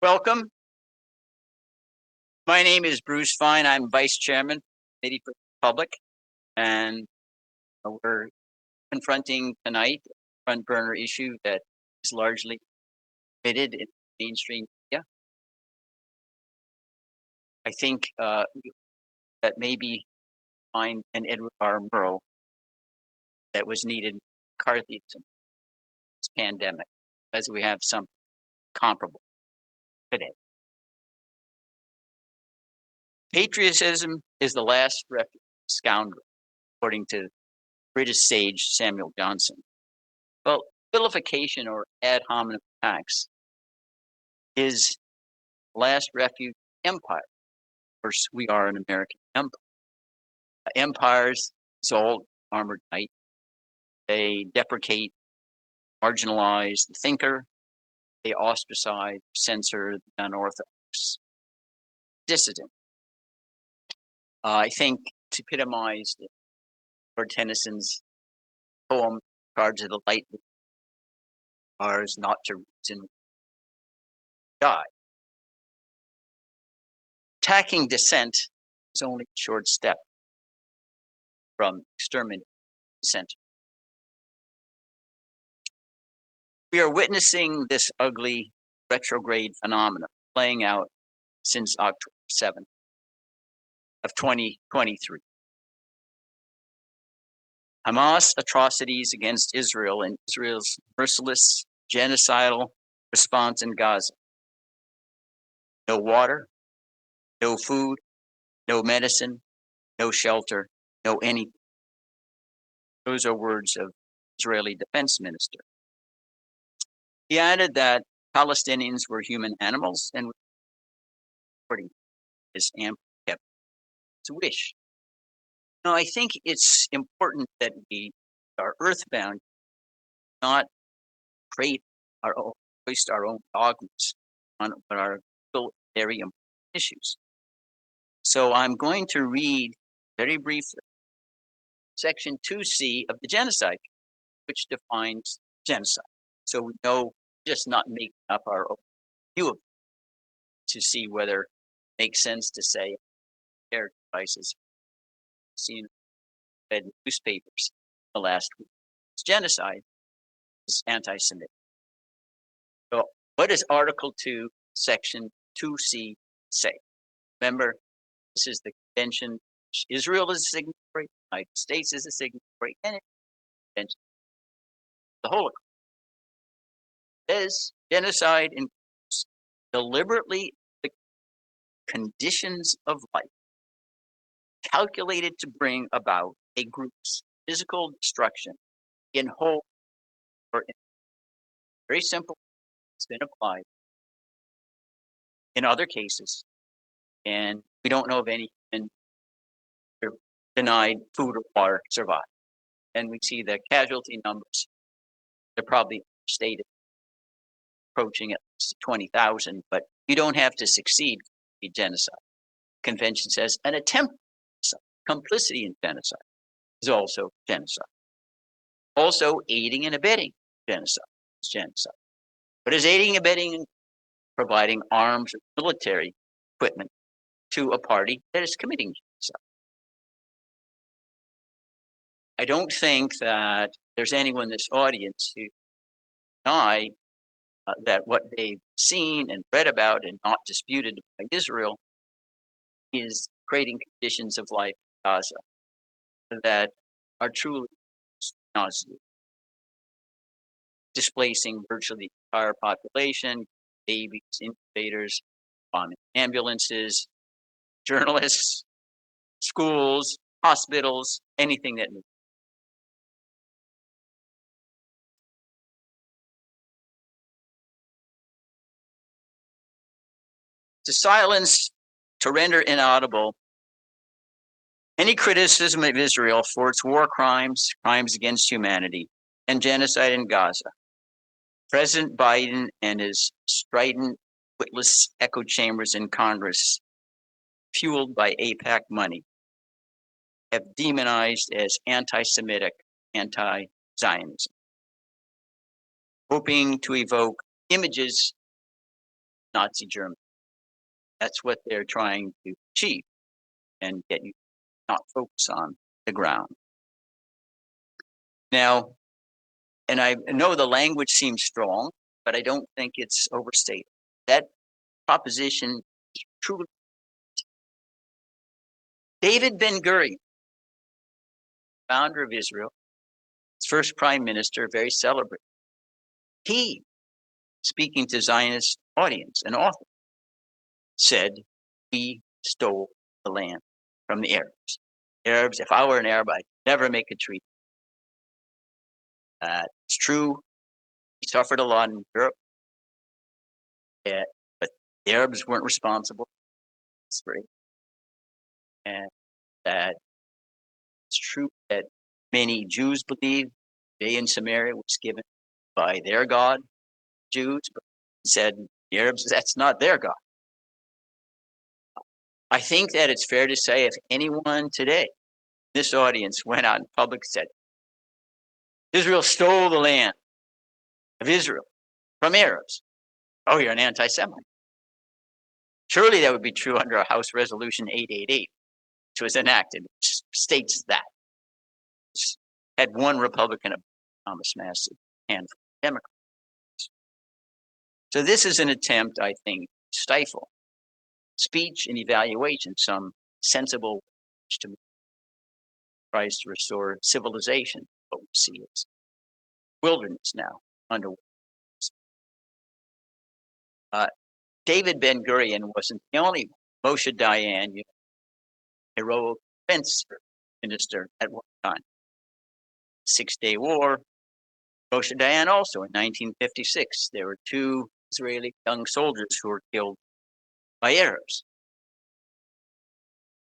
Welcome. My name is Bruce Fine. I'm Vice Chairman, Committee for the Public, and we're confronting tonight a front burner issue that is largely omitted in mainstream media. I think that maybe find an Edward R. Murrow that was needed in McCarthyism, this pandemic, as we have something comparable today. Patriotism is the last refuge of scoundrel, according to British sage Samuel Johnson. Well, vilification or ad hominem attacks is last refuge empire. Of course, we are an American empire. Empires exalt armored knight. They deprecate, marginalize the thinker. They ostracize, censor the unorthodox dissident. I think it's epitomized in Lord Tennyson's poem, Cards of the Light, ours not to reason, die. Attacking dissent is only a short step from exterminating dissent. We are witnessing this ugly retrograde phenomenon playing out since October 7th of 2023. Hamas atrocities against Israel and Israel's merciless genocidal response in Gaza. No water, no food, no medicine, no shelter, no anything. Those are words of Israeli Defense Minister. He added that Palestinians were human animals and according to his ample kept to wish. Now, I think it's important that we are earthbound, not create our own, hoist our own dogmas on what are still very important issues. So I'm going to read very briefly Section 2C of the Genocide, which defines genocide. So we know just not making up our own view of it to see whether it makes sense to say terror devices seen read newspapers the last week. It's genocide is anti-Semitic. So what does Article 2, Section 2C say? Remember, this is the convention. Israel is a signatory, the United States is a signatory, and it's the Holocaust. It says genocide includes deliberately the conditions of life calculated to bring about a group's physical destruction in whole or in. Very simple. It's been applied in other cases, and we don't know of any denied food or water survive. And we see the casualty numbers, they're probably stated, approaching at least 20,000, but you don't have to succeed in genocide. Convention says an attempt, complicity in genocide is also genocide. Also, aiding and abetting genocide is genocide. But is aiding and abetting providing arms or military equipment to a party that is committing genocide? I don't think that there's anyone in this audience who deny that what they've seen and read about and not disputed by Israel is creating conditions of life in Gaza that are truly nauseating, displacing virtually the entire population, babies, incubators, bombing ambulances, journalists, schools, hospitals, anything that moves. To silence, to render inaudible any criticism of Israel for its war crimes, crimes against humanity, and genocide in Gaza. President Biden and his strident, witless echo chambers in Congress, fueled by AIPAC money, have demonized as anti-Semitic, anti-Zionism, hoping to evoke images Nazi Germany. That's what they're trying to achieve and get you not focus on the ground. Now, and I know the language seems strong, but I don't think it's overstated. That proposition is truly. David Ben-Gurion, founder of Israel, its first prime minister, very celebrated. He, speaking to Zionist audience, an author, said, "We stole the land from the Arabs. Arabs, if I were an Arab, I'd never make a treaty." It's true. He suffered a lot in Europe, but the Arabs weren't responsible. It's great. And that it's true that many Jews believe Judea and Samaria was given by their God, Jews, but he said the Arabs, that's not their God. I think that it's fair to say if anyone today, this audience, went out in public and said, Israel stole the land of Israel from Arabs, oh, you're an anti-Semite. Surely that would be true under House Resolution 888, which was enacted, which states that. Had one Republican, Thomas Massey, and Democrats. So this is an attempt, I think, to stifle speech and evaluation, some sensible to tries to restore civilization. What we see is wilderness now under. David Ben-Gurion wasn't the only one. Moshe Dayan, heroic defense minister at one time. Six-Day War. Moshe Dayan also in 1956. There were two Israeli young soldiers who were killed by Arabs.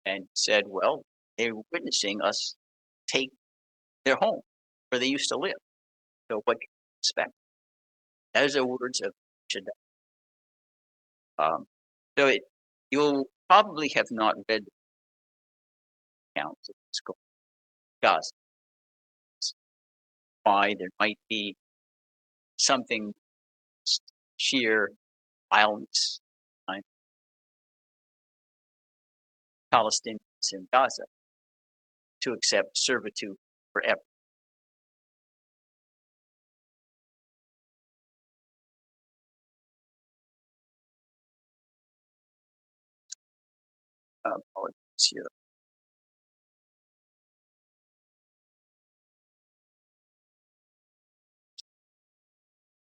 And said, well, they were witnessing us take their home where they used to live. So what can you expect? Those are words of Moshe Dayan. So you'll probably have not read accounts of this Gaza. Why there might be something sheer violence behind Palestinians in Gaza to accept servitude forever. Here.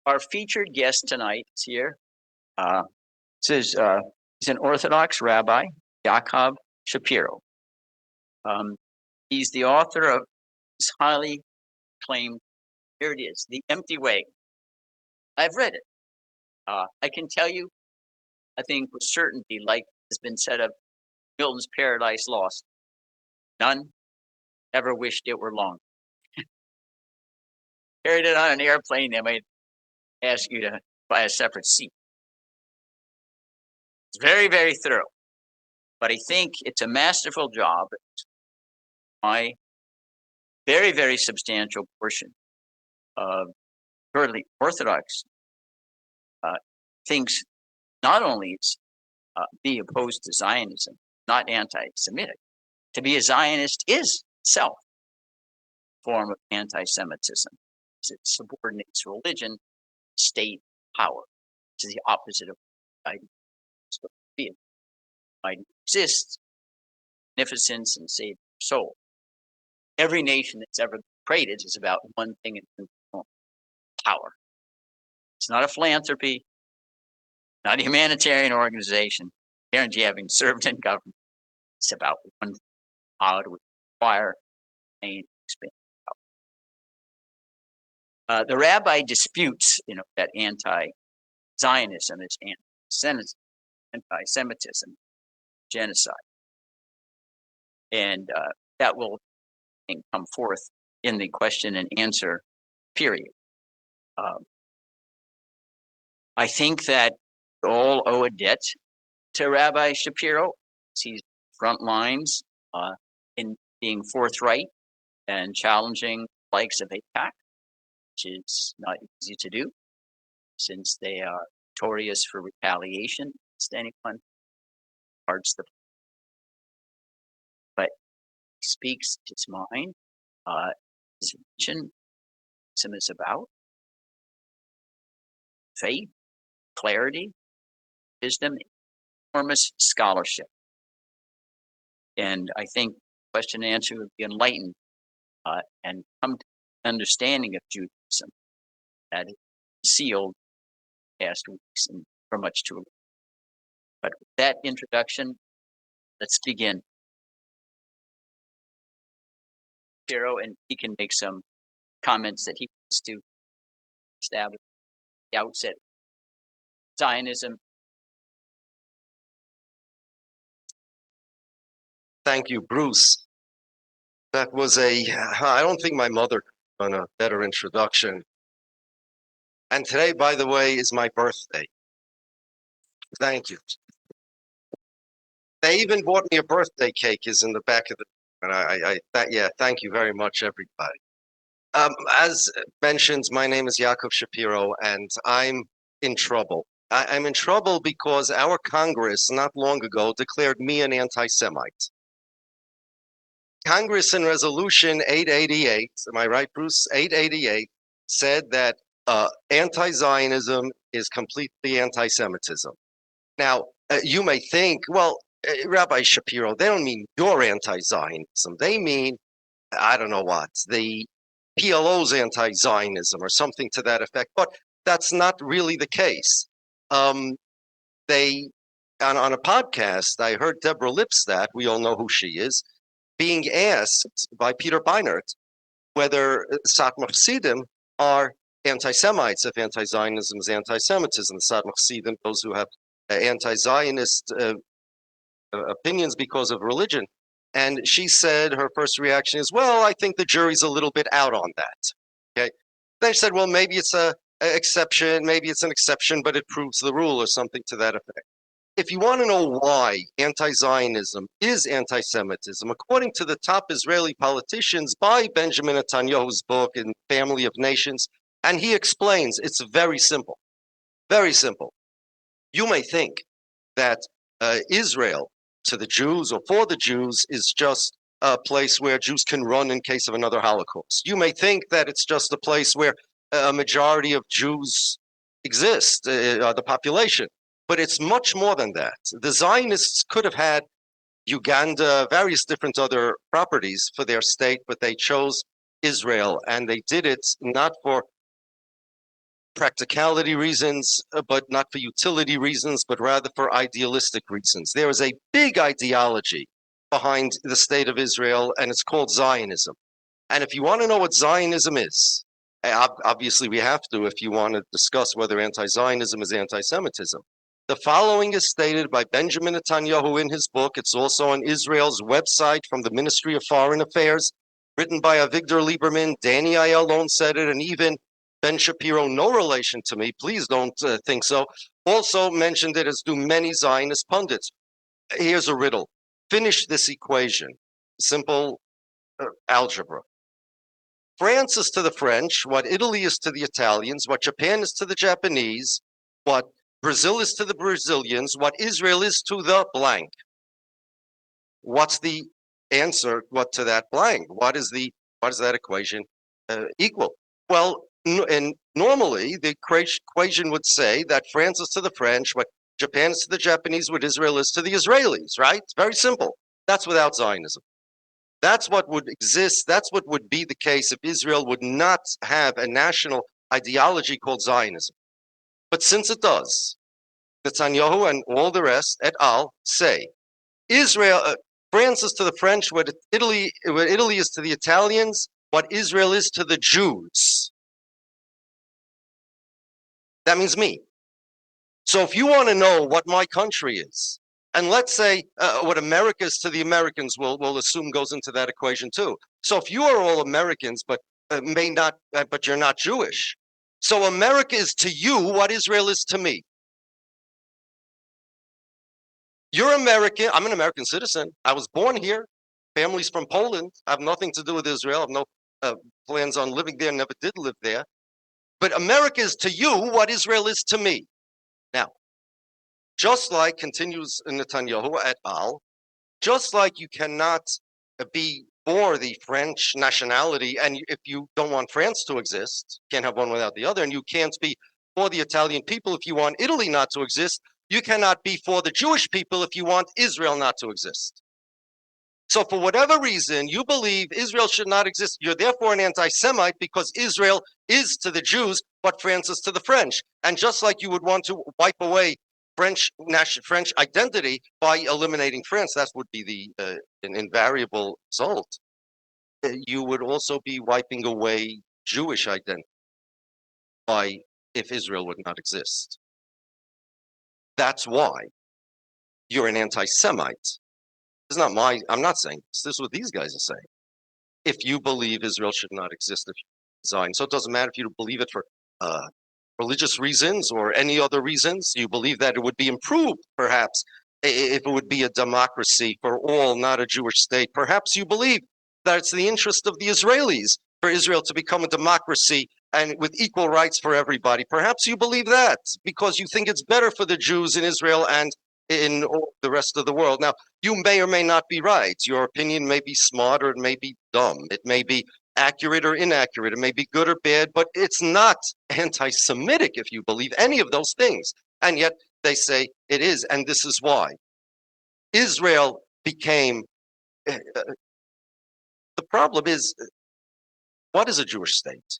Our featured guest tonight is here. He's an Orthodox rabbi, Yaakov Shapiro. He's the author of this highly acclaimed, here it is, The Empty Wagon. I've read it. I can tell you, I think with certainty, like has been said of Milton's Paradise Lost, none ever wished it were long. Carried it on an airplane, they might ask you to buy a separate seat. It's very, very thorough, but I think it's a masterful job. My very, very substantial portion of currently Orthodox thinks not only is be opposed to Zionism, not anti-Semitic. To be a Zionist is itself a form of anti-Semitism. It subordinates religion, state, power, to the opposite of ideal. It might exist, magnificence and save your soul. Every nation that's ever been created is about one thing and power. It's not a philanthropy, not a humanitarian organization. Guarantee having served in government. It's about one power to acquire and expand power. The rabbi disputes, that anti-Zionism is anti-Semitism, genocide, and that will come forth in the question and answer period. I think that we all owe a debt to Rabbi Shapiro. He's front lines in being forthright and challenging the likes of AIPAC, which is not easy to do since they are notorious for retaliation against anyone parts the but he speaks his mind, his vision, is about faith, clarity, wisdom, enormous scholarship. And I think question and answer would be enlightened and come to an understanding of Judaism that is sealed past weeks and for much too long. But with that introduction, let's begin. Shapiro, and he can make some comments that he wants to establish at the outset. Zionism. Thank you, Bruce. That was I don't think my mother could have done a better introduction. And today, by the way, is my birthday. Thank you. They even bought me a birthday cake, is in the back of the, and thank you very much, everybody. As mentioned, my name is Yaakov Shapiro, and I'm in trouble. I'm in trouble because our Congress not long ago declared me an anti-Semite. Congress in Resolution 888, am I right, Bruce? 888 said that anti-Zionism is completely anti-Semitism. Now, you may think, well, Rabbi Shapiro, they don't mean your anti-Zionism. They mean, I don't know what, the PLO's anti-Zionism or something to that effect. But that's not really the case. On a podcast, I heard Deborah Lipstadt, we all know who she is, being asked by Peter Beinart whether Satmar are anti-Semites, if anti-Zionism is anti-Semitism. Satmar, those who have anti-Zionist opinions because of religion. And she said her first reaction is, well, I think the jury's a little bit out on that. Okay. Then she said, well, maybe it's an exception, but it proves the rule or something to that effect. If you want to know why anti-Zionism is anti-Semitism, according to the top Israeli politicians by Benjamin Netanyahu's book in Family of Nations, and he explains, it's very simple, very simple. You may think that Israel to the Jews or for the Jews is just a place where Jews can run in case of another Holocaust. You may think that it's just a place where a majority of Jews exist, the population. But it's much more than that. The Zionists could have had Uganda, various different other properties for their state, but they chose Israel, and they did it not for practicality reasons, but not for utility reasons, but rather for idealistic reasons. There is a big ideology behind the state of Israel, and it's called Zionism. And if you want to know what Zionism is, obviously we have to if you want to discuss whether anti-Zionism is anti-Semitism. The following is stated by Benjamin Netanyahu in his book. It's also on Israel's website from the Ministry of Foreign Affairs, written by Avigdor Lieberman. Danny Ayalon said it, and even Ben Shapiro, no relation to me, please don't think so, also mentioned it, as do many Zionist pundits. Here's a riddle. Finish this equation. Simple algebra. France is to the French what Italy is to the Italians, what Japan is to the Japanese, what Brazil is to the Brazilians, what Israel is to the blank. What's the answer to that blank? What is that equation equal? Well, and normally the equation would say that France is to the French, what Japan is to the Japanese, what Israel is to the Israelis, right? It's very simple. That's without Zionism. That's what would exist. That's what would be the case if Israel would not have a national ideology called Zionism. But since it does, Netanyahu and all the rest, et al., say Israel, France is to the French what Italy is to the Italians, what Israel is to the Jews. That means me. So if you want to know what my country is, and let's say what America is to the Americans, we'll assume goes into that equation too. So if you are all Americans, but but you're not Jewish, so America is to you what Israel is to me. You're American. I'm an American citizen. I was born here. Family's from Poland. I have nothing to do with Israel. I have no plans on living there. Never did live there. But America is to you what Israel is to me. Just like, continues Netanyahu et al., just like you cannot be for the French nationality, and if you don't want France to exist, can't have one without the other, and you can't be for the Italian people if you want Italy not to exist, you cannot be for the Jewish people if you want Israel not to exist. So for whatever reason, you believe Israel should not exist. You're therefore an anti-Semite because Israel is to the Jews what France is to the French. And just like you would want to wipe away French identity by eliminating France, that would be an invariable result. You would also be wiping away Jewish identity by if Israel would not exist. That's why you're an anti-Semite. It's not I'm not saying this. This is what these guys are saying. If you believe Israel should not exist, if you design, so it doesn't matter if you believe it for religious reasons or any other reasons. You believe that it would be improved, perhaps, if it would be a democracy for all, not a Jewish state. Perhaps you believe that it's the interest of the Israelis for Israel to become a democracy and with equal rights for everybody. Perhaps you believe that because you think it's better for the Jews in Israel and in the rest of the world. Now, you may or may not be right. Your opinion may be smart or it may be dumb. It may be accurate or inaccurate. It may be good or bad, but it's not anti-Semitic if you believe any of those things. And yet they say it is, and this is why. Israel became, the problem is, what is a Jewish state?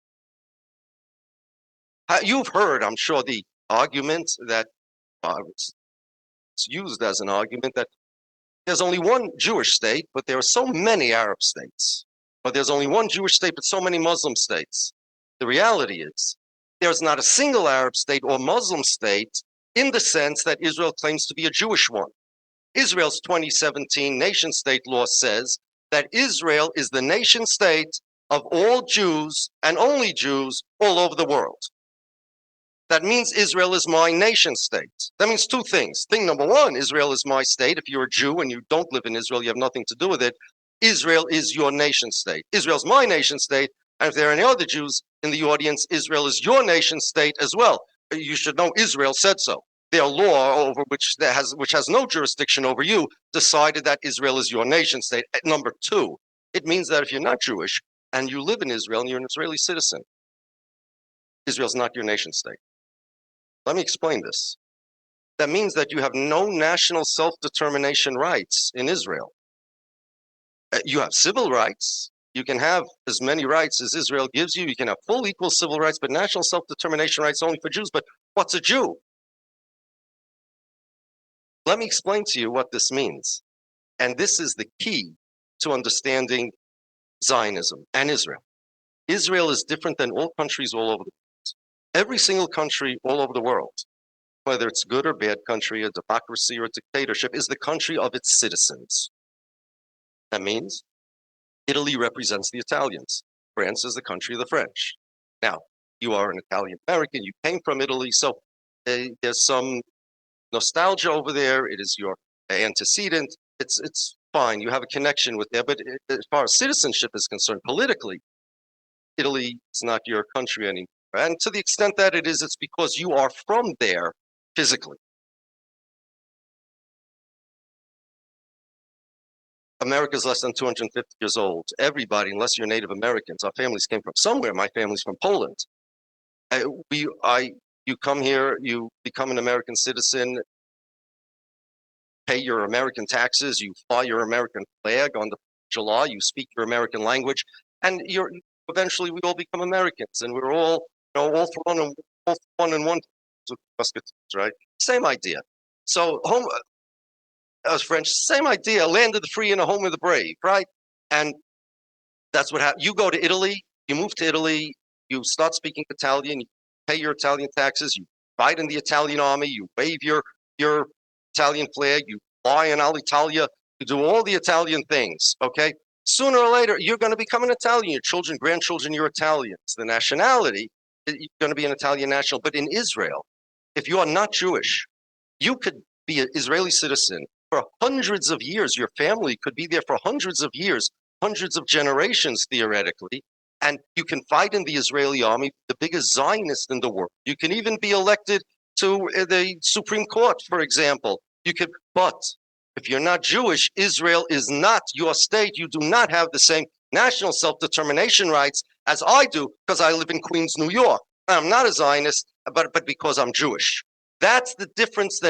You've heard, I'm sure, the argument that it's used as an argument that there's only one Jewish state, but there are so many Arab states. But there's only one Jewish state, but so many Muslim states. The reality is, there's not a single Arab state or Muslim state in the sense that Israel claims to be a Jewish one. Israel's 2017 nation state law says that Israel is the nation state of all Jews and only Jews all over the world. That means Israel is my nation state. That means two things. Thing number one, Israel is my state. If you're a Jew and you don't live in Israel, you have nothing to do with it. Israel is your nation state. Israel's my nation state. And if there are any other Jews in the audience, Israel is your nation state as well. You should know Israel said so. Their law, over which has no jurisdiction over you, decided that Israel is your nation state. Number two, it means that if you're not Jewish and you live in Israel and you're an Israeli citizen, Israel's not your nation state. Let me explain this. That means that you have no national self-determination rights in Israel. You have civil rights. You can have as many rights as Israel gives you. You can have full equal civil rights, but national self-determination rights only for Jews. But what's a Jew? Let me explain to you what this means. And this is the key to understanding Zionism and Israel. Israel is different than all countries all over the world. Every single country all over the world, whether it's good or bad country, a democracy or a dictatorship, is the country of its citizens. That means Italy represents the Italians. France is the country of the French. Now, you are an Italian American, you came from Italy, so there's some nostalgia over there. It is your antecedent. It's fine, you have a connection with there, but as far as citizenship is concerned, politically, Italy is not your country anymore. And to the extent that it is, it's because you are from there physically. America is less than 250 years old. Everybody, unless you're Native Americans, our families came from somewhere. My family's from Poland. You come here, you become an American citizen, pay your American taxes, you fly your American flag on the July, you speak your American language, and eventually we all become Americans, and we're all, all for one and one, right? Same idea. So home, as French, same idea, land of the free and a home of the brave, right? And that's what happens. You go to Italy, you move to Italy, you start speaking Italian, you pay your Italian taxes, you fight in the Italian army, you wave your Italian flag, you fly in Alitalia, you do all the Italian things, okay? Sooner or later, you're going to become an Italian. Your children, grandchildren, you're Italians. The nationality, you're going to be an Italian national. But in Israel, if you are not Jewish, you could be an Israeli citizen for hundreds of years. Your family could be there for hundreds of years, hundreds of generations, theoretically. And you can fight in the Israeli army, the biggest Zionist in the world. You can even be elected to the Supreme Court, for example. But if you're not Jewish, Israel is not your state. You do not have the same national self-determination rights as I do because I live in Queens, New York. I'm not a Zionist, but because I'm Jewish. That's the difference.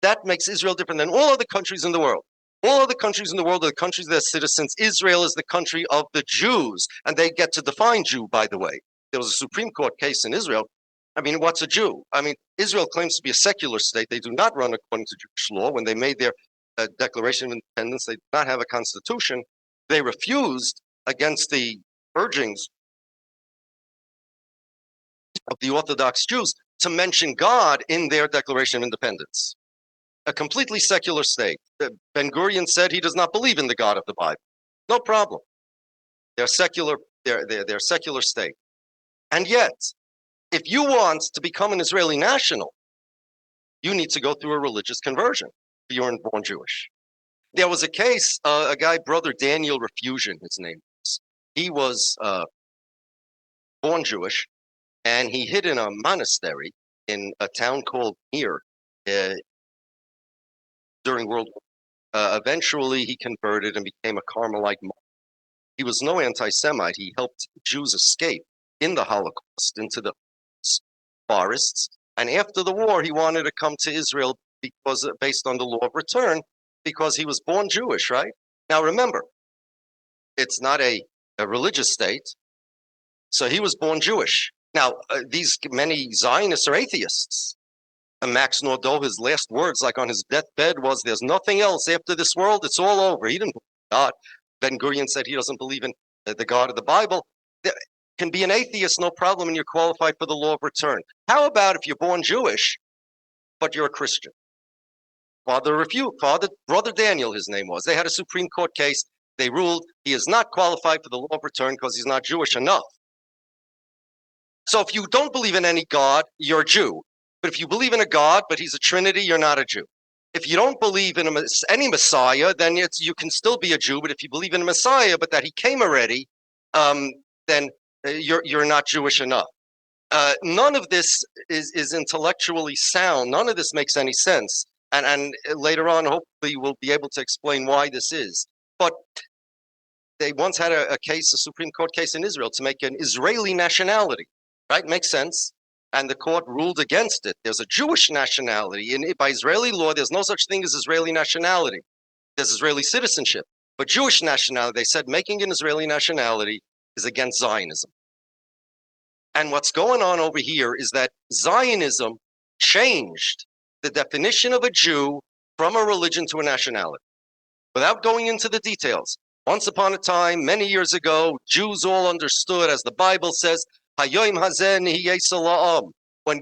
That makes Israel different than all other countries in the world. All other countries in the world are the countries that are citizens. Israel is the country of the Jews, and they get to define Jew, by the way. There was a Supreme Court case in Israel. I mean, what's a Jew? I mean, Israel claims to be a secular state. They do not run according to Jewish law. When they made their Declaration of Independence, they did not have a constitution. They refused, against the urgings of the Orthodox Jews, to mention God in their Declaration of Independence. A completely secular state. Ben-Gurion said he does not believe in the God of the Bible. No problem. They're secular. They're secular state. And yet, if you want to become an Israeli national, you need to go through a religious conversion if you're born Jewish. There was a case, a guy, Brother Daniel Refusion, his name was. He was born Jewish, and he hid in a monastery in a town called Mir during World War. Eventually, he converted and became a Carmelite monk. He was no anti-Semite. He helped Jews escape in the Holocaust into the forests. And after the war, he wanted to come to Israel because, based on the law of return, because he was born Jewish, right? Now, remember, it's not a religious state. So he was born Jewish. Now, these many Zionists are atheists. And Max Nordau, his last words, like on his deathbed, was, "There's nothing else after this world. It's all over." He didn't believe in God. Ben-Gurion said he doesn't believe in the God of the Bible. There can be an atheist, no problem, and you're qualified for the law of return. How about if you're born Jewish, but you're a Christian? Brother Daniel, his name was. They had a Supreme Court case. They ruled he is not qualified for the law of return because he's not Jewish enough. So if you don't believe in any God, you're a Jew. But if you believe in a God, but he's a Trinity, you're not a Jew. If you don't believe in any Messiah, then you can still be a Jew. But if you believe in a Messiah, but that he came already, then you're not Jewish enough. None of this is intellectually sound. None of this makes any sense. And later on, hopefully, we'll be able to explain why this is. But they once had a Supreme Court case in Israel to make an Israeli nationality, right? Makes sense. And the court ruled against it. There's a Jewish nationality. By Israeli law, there's no such thing as Israeli nationality. There's Israeli citizenship. But Jewish nationality, they said making an Israeli nationality is against Zionism. And what's going on over here is that Zionism changed the definition of a Jew from a religion to a nationality. Without going into the details, once upon a time, many years ago, Jews all understood, as the Bible says, when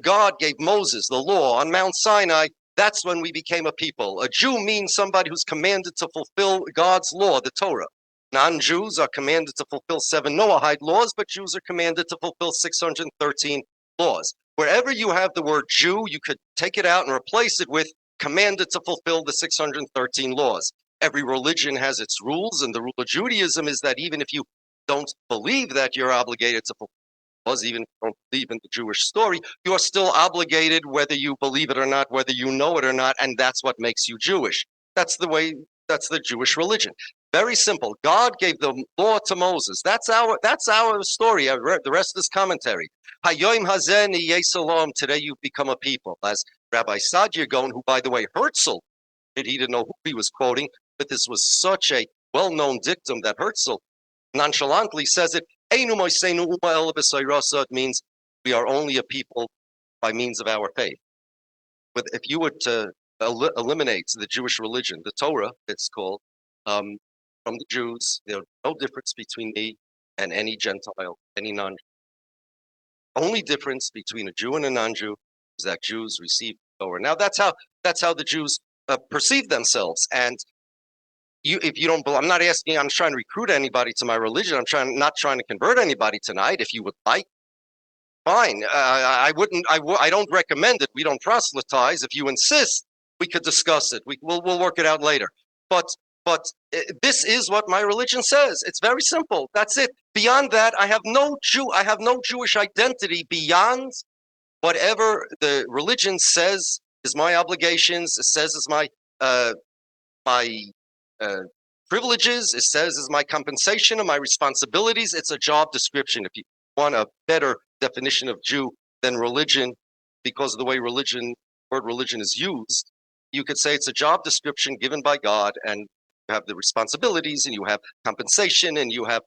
God gave Moses the law on Mount Sinai, that's when we became a people. A Jew means somebody who's commanded to fulfill God's law, the Torah. Non-Jews are commanded to fulfill 7 Noahide laws, but Jews are commanded to fulfill 613 laws. Wherever you have the word Jew, you could take it out and replace it with commanded to fulfill the 613 laws. Every religion has its rules, and the rule of Judaism is that even if you don't believe that you're obligated to fulfill laws, even if you don't believe in the Jewish story, you're still obligated whether you believe it or not, whether you know it or not, and that's what makes you Jewish. That's the Jewish religion. Very simple. God gave the law to Moses. That's our story. The rest is commentary. Hayoim hazen yeh salom. Today you've become a people. As Rabbi Sadia Gaon, who, by the way, Herzl, he didn't know who he was quoting, but this was such a well-known dictum that Herzl nonchalantly says it. It means we are only a people by means of our faith. But if you were to eliminate the Jewish religion, the Torah, it's called, from the Jews, there's no difference between me and any Gentile, any non-Jew. Only difference between a Jew and a non-Jew is that Jews receive the Torah. Now that's how the Jews perceive themselves. And if you don't, I'm not asking. I'm trying to recruit anybody to my religion. Not trying to convert anybody tonight. If you would like, fine. I don't recommend it. We don't proselytize. If you insist, we could discuss it. We'll work it out later. But this is what my religion says. It's very simple. That's it. Beyond that, I have no Jewish identity beyond Whatever the religion says is my obligations, it says is my my uh, privileges, it says is my compensation and my responsibilities. It's a job description. If you want a better definition of Jew than religion, because of the way word religion is used, you could say it's a job description given by God, and you have the responsibilities, and you have compensation, and you have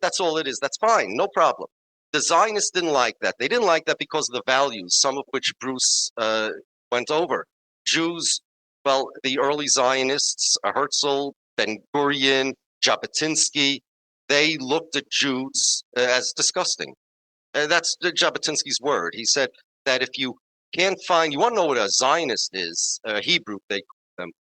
that's all it is. That's fine, no problem. The Zionists didn't like that. They didn't like that because of the values, some of which Bruce went over. Jews, well, the early Zionists, Herzl, Ben Gurion, Jabotinsky, they looked at Jews as disgusting. That's Jabotinsky's word. He said that if you can't find, you want to know what a Zionist is, Hebrew, they call them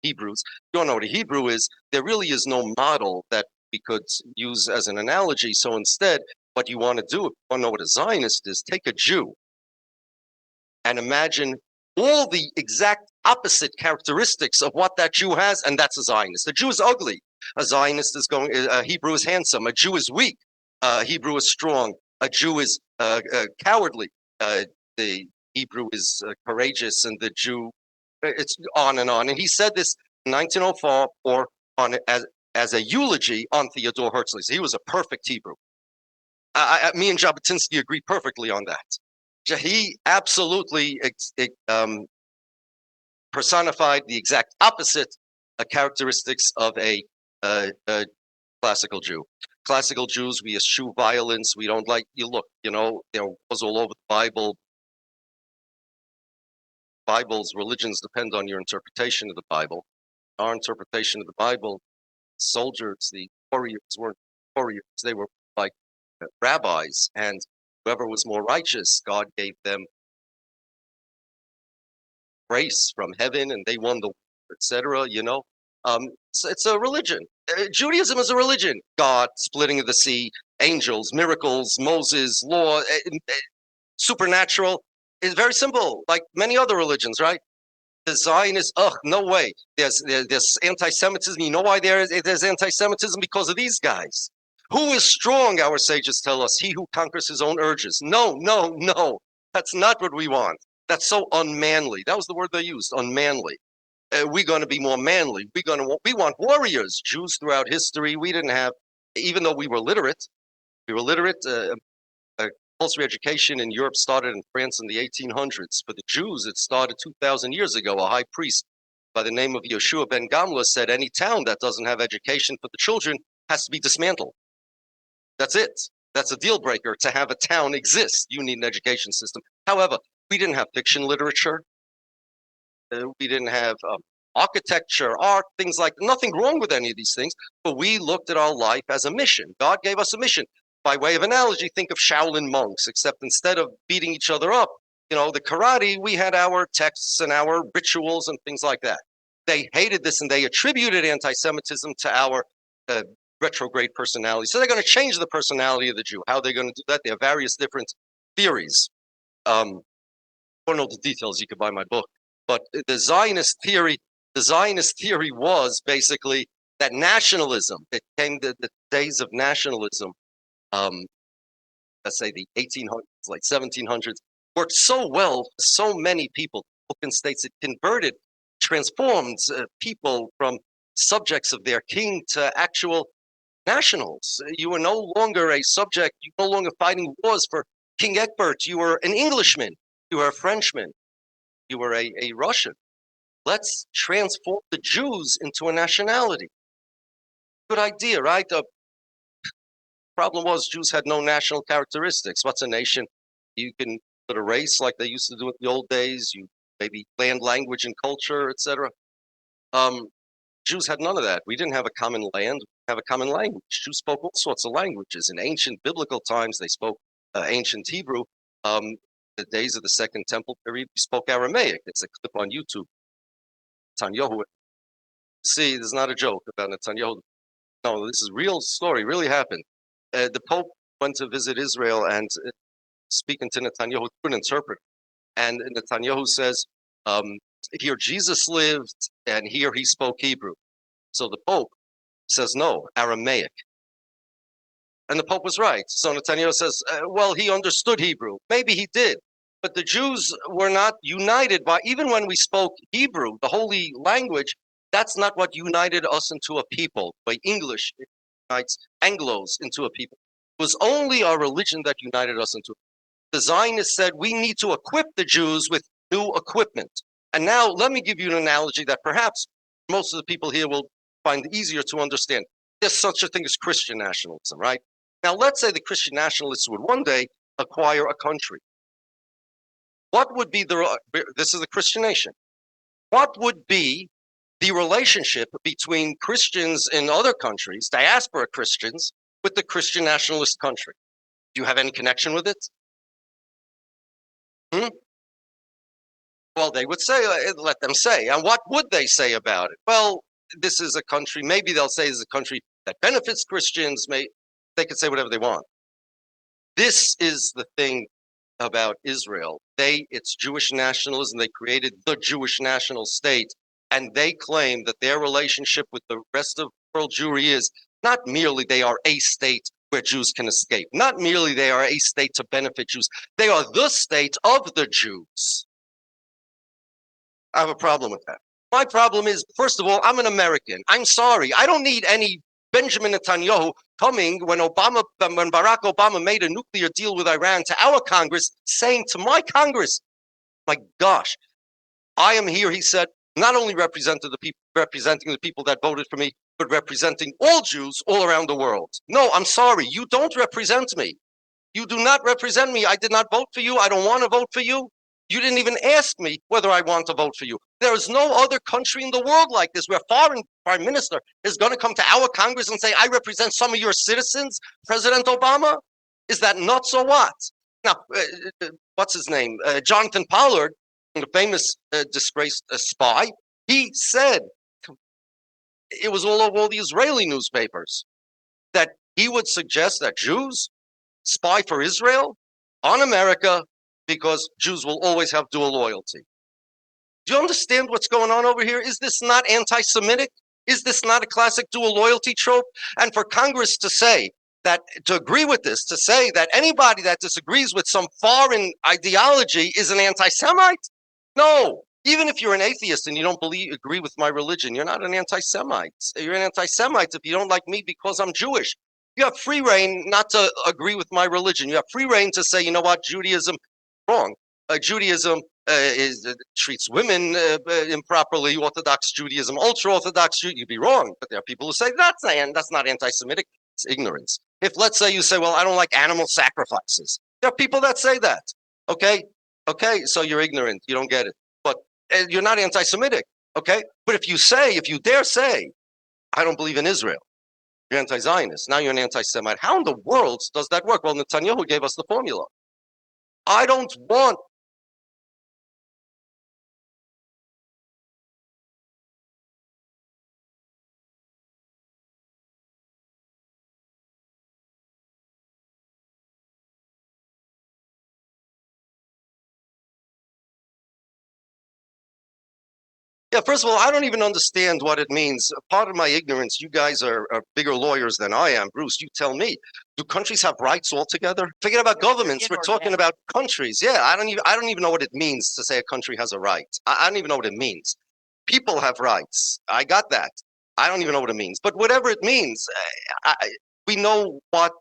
Hebrews. You don't know what a Hebrew is. There really is no model that we could use as an analogy. So instead, what you want to do, if you want to know what a Zionist is, take a Jew and imagine all the exact opposite characteristics of what that Jew has, and that's a Zionist. A Jew is ugly. A Zionist is going. A Hebrew is handsome. A Jew is weak. A Hebrew is strong. A Jew is cowardly. The Hebrew is courageous, and the Jew, it's on and on. And he said this in 1904 or on as a eulogy on Theodore Herzl. He was a perfect Hebrew. Me and Jabotinsky agree perfectly on that. He absolutely personified the exact opposite characteristics of a classical Jew. Classical Jews, we eschew violence. We don't like, you look, there was all over the Bible. Religions depend on your interpretation of the Bible. Our interpretation of the Bible, soldiers, the warriors weren't warriors. They were like rabbis, and whoever was more righteous, God gave them grace from heaven, and they won the war, etc. It's a religion. Judaism is a religion. God, splitting of the sea, angels, miracles, Moses, law, supernatural. It's very simple, like many other religions, right? The Zionists, no way. There's anti-Semitism. You know why there's anti-Semitism? Because of these guys. Who is strong, our sages tell us? He who conquers his own urges. No, no, no. That's not what we want. That's so unmanly. That was the word they used, unmanly. We're going to be more manly. We want warriors. Jews throughout history, we didn't have, even though we were literate. Compulsory education in Europe started in France in the 1800s. For the Jews, it started 2,000 years ago. A high priest by the name of Yeshua ben Gamla said any town that doesn't have education for the children has to be dismantled. That's it. That's a deal breaker to have a town exist. You need an education system. However, we didn't have fiction literature. We didn't have architecture, art, things like nothing wrong with any of these things, but we looked at our life as a mission. God gave us a mission. By way of analogy, think of Shaolin monks, except instead of beating each other up, the karate, we had our texts and our rituals and things like that. They hated this and they attributed anti-Semitism to our retrograde personality. So they're going to change the personality of the Jew. How are they going to do that? There are various different theories. I don't know the details. You could buy my book. But the Zionist theory was basically that nationalism, it came to the days of nationalism, let's say the 1800s, like 1700s, worked so well for so many people. Open states, it transformed people from subjects of their king to actual nationals. You were no longer a subject, you were no longer fighting wars for King Egbert. You were an Englishman, you were a Frenchman, you were a Russian. Let's transform the Jews into a nationality. Good idea, right? The problem was Jews had no national characteristics. What's a nation? You can put a race like they used to do in the old days. You maybe land, language, and culture, etc. Jews had none of that. We didn't have a common land. We didn't have a common language. Jews spoke all sorts of languages. In ancient biblical times, they spoke ancient Hebrew. The days of the Second Temple period, we spoke Aramaic. It's a clip on YouTube. Netanyahu. See, this is not a joke about Netanyahu. No, this is a real story, really happened. The Pope went to visit Israel and speaking to Netanyahu through an interpreter. And Netanyahu says, here Jesus lived and here he spoke Hebrew. So the Pope says, no, Aramaic. And the Pope was right. So Netanyahu says, well, he understood Hebrew. Maybe he did. but the Jews were not united by, even when we spoke Hebrew, the holy language, that's not what united us into a people. By English, it unites Anglos into a people. It was only our religion that united us into. The Zionists said we need to equip the Jews with new equipment. And now let me give you an analogy that perhaps most of the people here will find easier to understand. There's such a thing as Christian nationalism, right? Now let's say the Christian nationalists would one day acquire a country. What would be this is a Christian nation. What would be the relationship between Christians in other countries, diaspora Christians, with the Christian nationalist country? Do you have any connection with it? Well, they would say, let them say. And what would they say about it? Well, this is a country, maybe they'll say this is a country that benefits Christians. They could say whatever they want. This is the thing about Israel. It's Jewish nationalism. They created the Jewish national state. And they claim that their relationship with the rest of world Jewry is not merely they are a state where Jews can escape, not merely they are a state to benefit Jews. They are the state of the Jews. I have a problem with that. My problem is, first of all, I'm an American. I'm sorry. I don't need any Benjamin Netanyahu coming when Barack Obama made a nuclear deal with Iran to our Congress, saying to my Congress, my gosh, I am here, he said, not only representing the people that voted for me, but representing all Jews all around the world. No, I'm sorry. You don't represent me. You do not represent me. I did not vote for you. I don't want to vote for you. You didn't even ask me whether I want to vote for you. There is no other country in the world like this where a foreign prime minister is going to come to our Congress and say, I represent some of your citizens, President Obama. Is that nuts or what? Now, what's his name? Jonathan Pollard, the famous disgraced spy, he said, it was all over all the Israeli newspapers, that he would suggest that Jews spy for Israel on America because Jews will always have dual loyalty. Do you understand what's going on over here? Is this not anti-Semitic? Is this not a classic dual loyalty trope? And for Congress to say that, to agree with this, to say that anybody that disagrees with some foreign ideology is an anti-Semite? No. Even if you're an atheist and you don't agree with my religion, you're not an anti-Semite. You're an anti-Semite if you don't like me because I'm Jewish. You have free reign not to agree with my religion. You have free reign to say, you know what, Judaism, wrong. Judaism treats women improperly. Orthodox Judaism, ultra-Orthodox Judaism, you'd be wrong. But there are people who say that's not anti-Semitic. It's ignorance. If, let's say, you say, well, I don't like animal sacrifices. There are people that say that. Okay, so you're ignorant. You don't get it. But you're not anti-Semitic. Okay, but if you dare say, I don't believe in Israel, you're anti-Zionist. Now you're an anti-Semite. How in the world does that work? Well, Netanyahu gave us the formula. I don't want Yeah, first of all, I don't even understand what it means. Part of my ignorance, you guys are bigger lawyers than I am. Bruce, you tell me. Do countries have rights altogether? Forget about governments. We're talking about countries. Yeah, I don't even know what it means to say a country has a right. I don't even know what it means. People have rights. I got that. I don't even know what it means. But whatever it means, we know what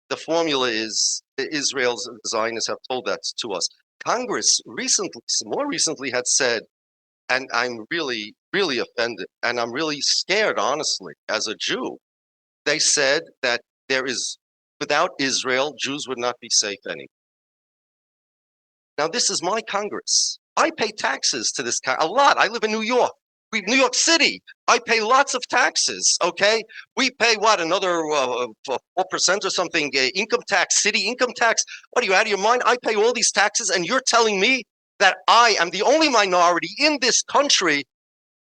the formula is. Israel's Zionists have told that to us. Congress more recently had said, and I'm really, really offended, and I'm really scared, honestly, as a Jew. They said that without Israel, Jews would not be safe anymore. Now, this is my Congress. I pay taxes to this, a lot. I live in New York. New York City. I pay lots of taxes, okay? We pay, another 4% or something, income tax, city income tax. What, are you out of your mind? I pay all these taxes, and you're telling me that I am the only minority in this country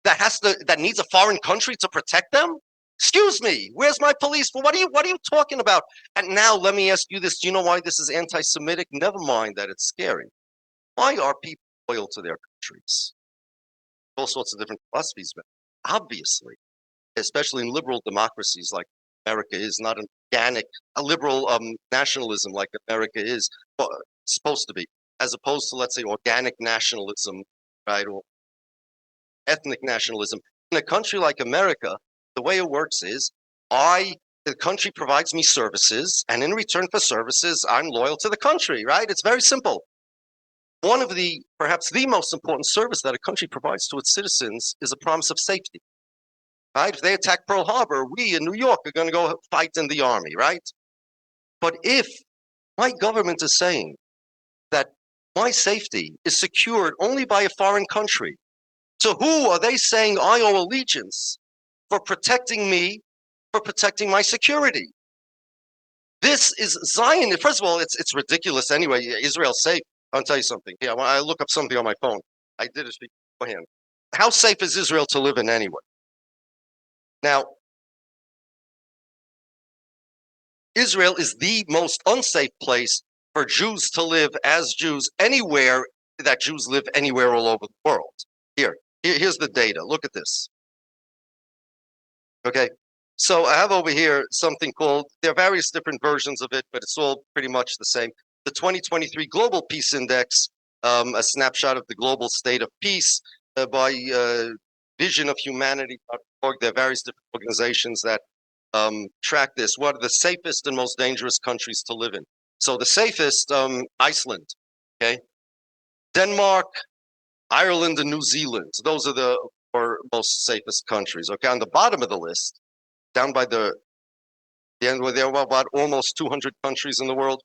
that needs a foreign country to protect them? Excuse me, where's my police? Well, what are you talking about? And now let me ask you this. Do you know why this is anti-Semitic? Never mind that it's scary. Why are people loyal to their countries? All sorts of different philosophies, but obviously, especially in liberal democracies like America is, not an organic, a liberal nationalism like America is supposed to be. as opposed to, let's say, organic nationalism, right, or ethnic nationalism. In a country like America, the way it works is the country provides me services, and in return for services, I'm loyal to the country, right? It's very simple. One of the, perhaps the most important service that a country provides to its citizens is a promise of safety, right? If they attack Pearl Harbor, we in New York are going to go fight in the army, right? But if my government is saying that my safety is secured only by a foreign country, to who are they saying I owe allegiance for protecting me, for protecting my security? This is Zion. First of all, it's ridiculous anyway. Israel's safe. I'll tell you something. Yeah, when I look up something on my phone, I did it beforehand. How safe is Israel to live in anyway? Now, Israel is the most unsafe place for Jews to live as Jews anywhere that Jews live anywhere all over the world. Here's the data. Look at this. Okay, so I have over here something called, there are various different versions of it, but it's all pretty much the same. The 2023 Global Peace Index, a snapshot of the global state of peace by Vision of Humanity.org. There are various different organizations that track this. What are the safest and most dangerous countries to live in? So the safest, Iceland, okay? Denmark, Ireland, and New Zealand. Those are the most safest countries, okay? On the bottom of the list, down by the end where there are about almost 200 countries in the world.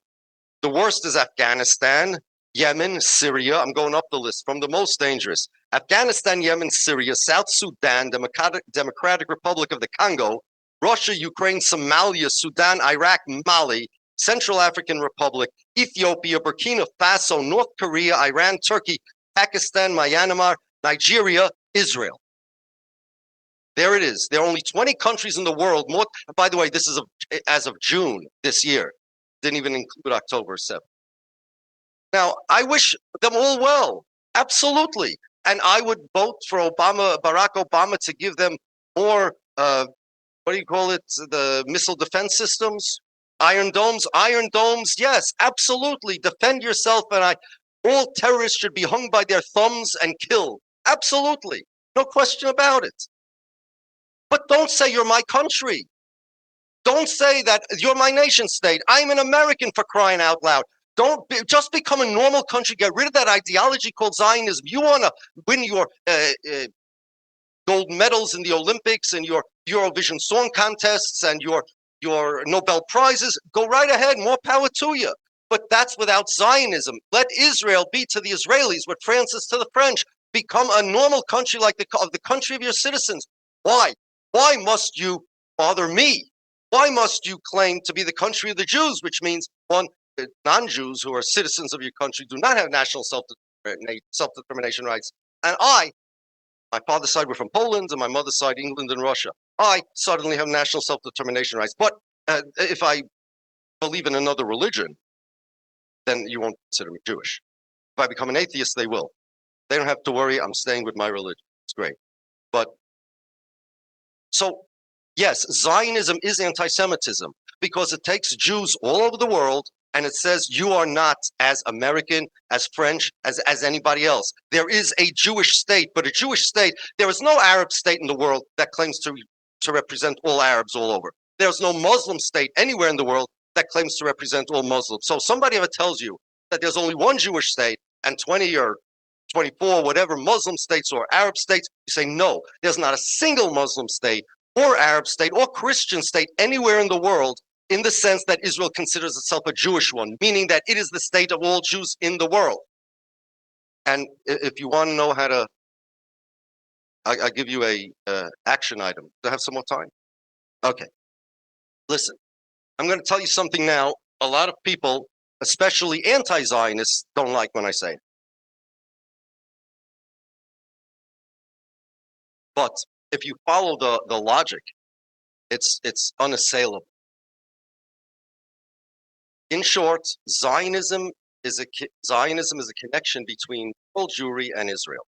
The worst is Afghanistan, Yemen, Syria. I'm going up the list from the most dangerous. Afghanistan, Yemen, Syria, South Sudan, Democratic Republic of the Congo, Russia, Ukraine, Somalia, Sudan, Iraq, Mali, Central African Republic, Ethiopia, Burkina Faso, North Korea, Iran, Turkey, Pakistan, Myanmar, Nigeria, Israel. There it is. There are only 20 countries in the world. More, by the way, this is as of June this year. Didn't even include October 7th. Now, I wish them all well. Absolutely. And I would vote for Barack Obama, to give them more, what do you call it? The missile defense systems? Iron domes? Iron domes, yes, absolutely. Defend yourself. And all terrorists should be hung by their thumbs and killed. Absolutely. No question about it. But don't say you're my country. Don't say that you're my nation state. I'm an American, for crying out loud. Just become a normal country. Get rid of that ideology called Zionism. You want to win your gold medals in the Olympics and your Eurovision song contests and your Nobel Prizes. Go right ahead. More power to you. But that's without Zionism. Let Israel be to the Israelis what France is to the French. Become a normal country like the country of your citizens. Why? Why must you bother me? Why must you claim to be the country of the Jews, which means, one, non-Jews who are citizens of your country do not have national self-determination rights. And my father's side were from Poland, and my mother's side, England and Russia. I suddenly have national self-determination rights. But if I believe in another religion, then you won't consider me Jewish. If I become an atheist, they will. They don't have to worry. I'm staying with my religion. It's great. But so, yes, Zionism is anti-Semitism because it takes Jews all over the world and it says you are not as American, as French, as anybody else. There is a Jewish state, but a Jewish state, there is no Arab state in the world that claims to represent all Arabs all over. There's no Muslim state anywhere in the world that claims to represent all Muslims. So somebody ever tells you that there's only one Jewish state and 20 or 24, whatever Muslim states or Arab states, you say no, there's not a single Muslim state or Arab state or Christian state anywhere in the world in the sense that Israel considers itself a Jewish one, meaning that it is the state of all Jews in the world. And if you want to know how to, I'll give you a action item. Do I have some more time? Okay. Listen, I'm going to tell you something now. A lot of people, especially anti-Zionists, don't like when I say it. But if you follow the logic, it's unassailable. In short, Zionism is a connection between world Jewry and Israel.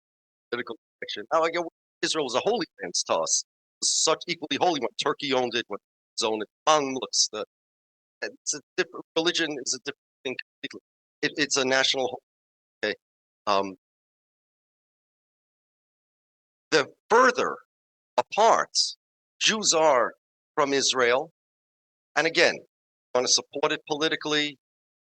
Political connection. Now, again, Israel was a holy land to us. It was such equally holy when Turkey owned it, when it owned it, Mamluks. It's a different religion. Is a different thing completely. It's a national. Um, the further apart Jews are from Israel, and again, want to support it politically,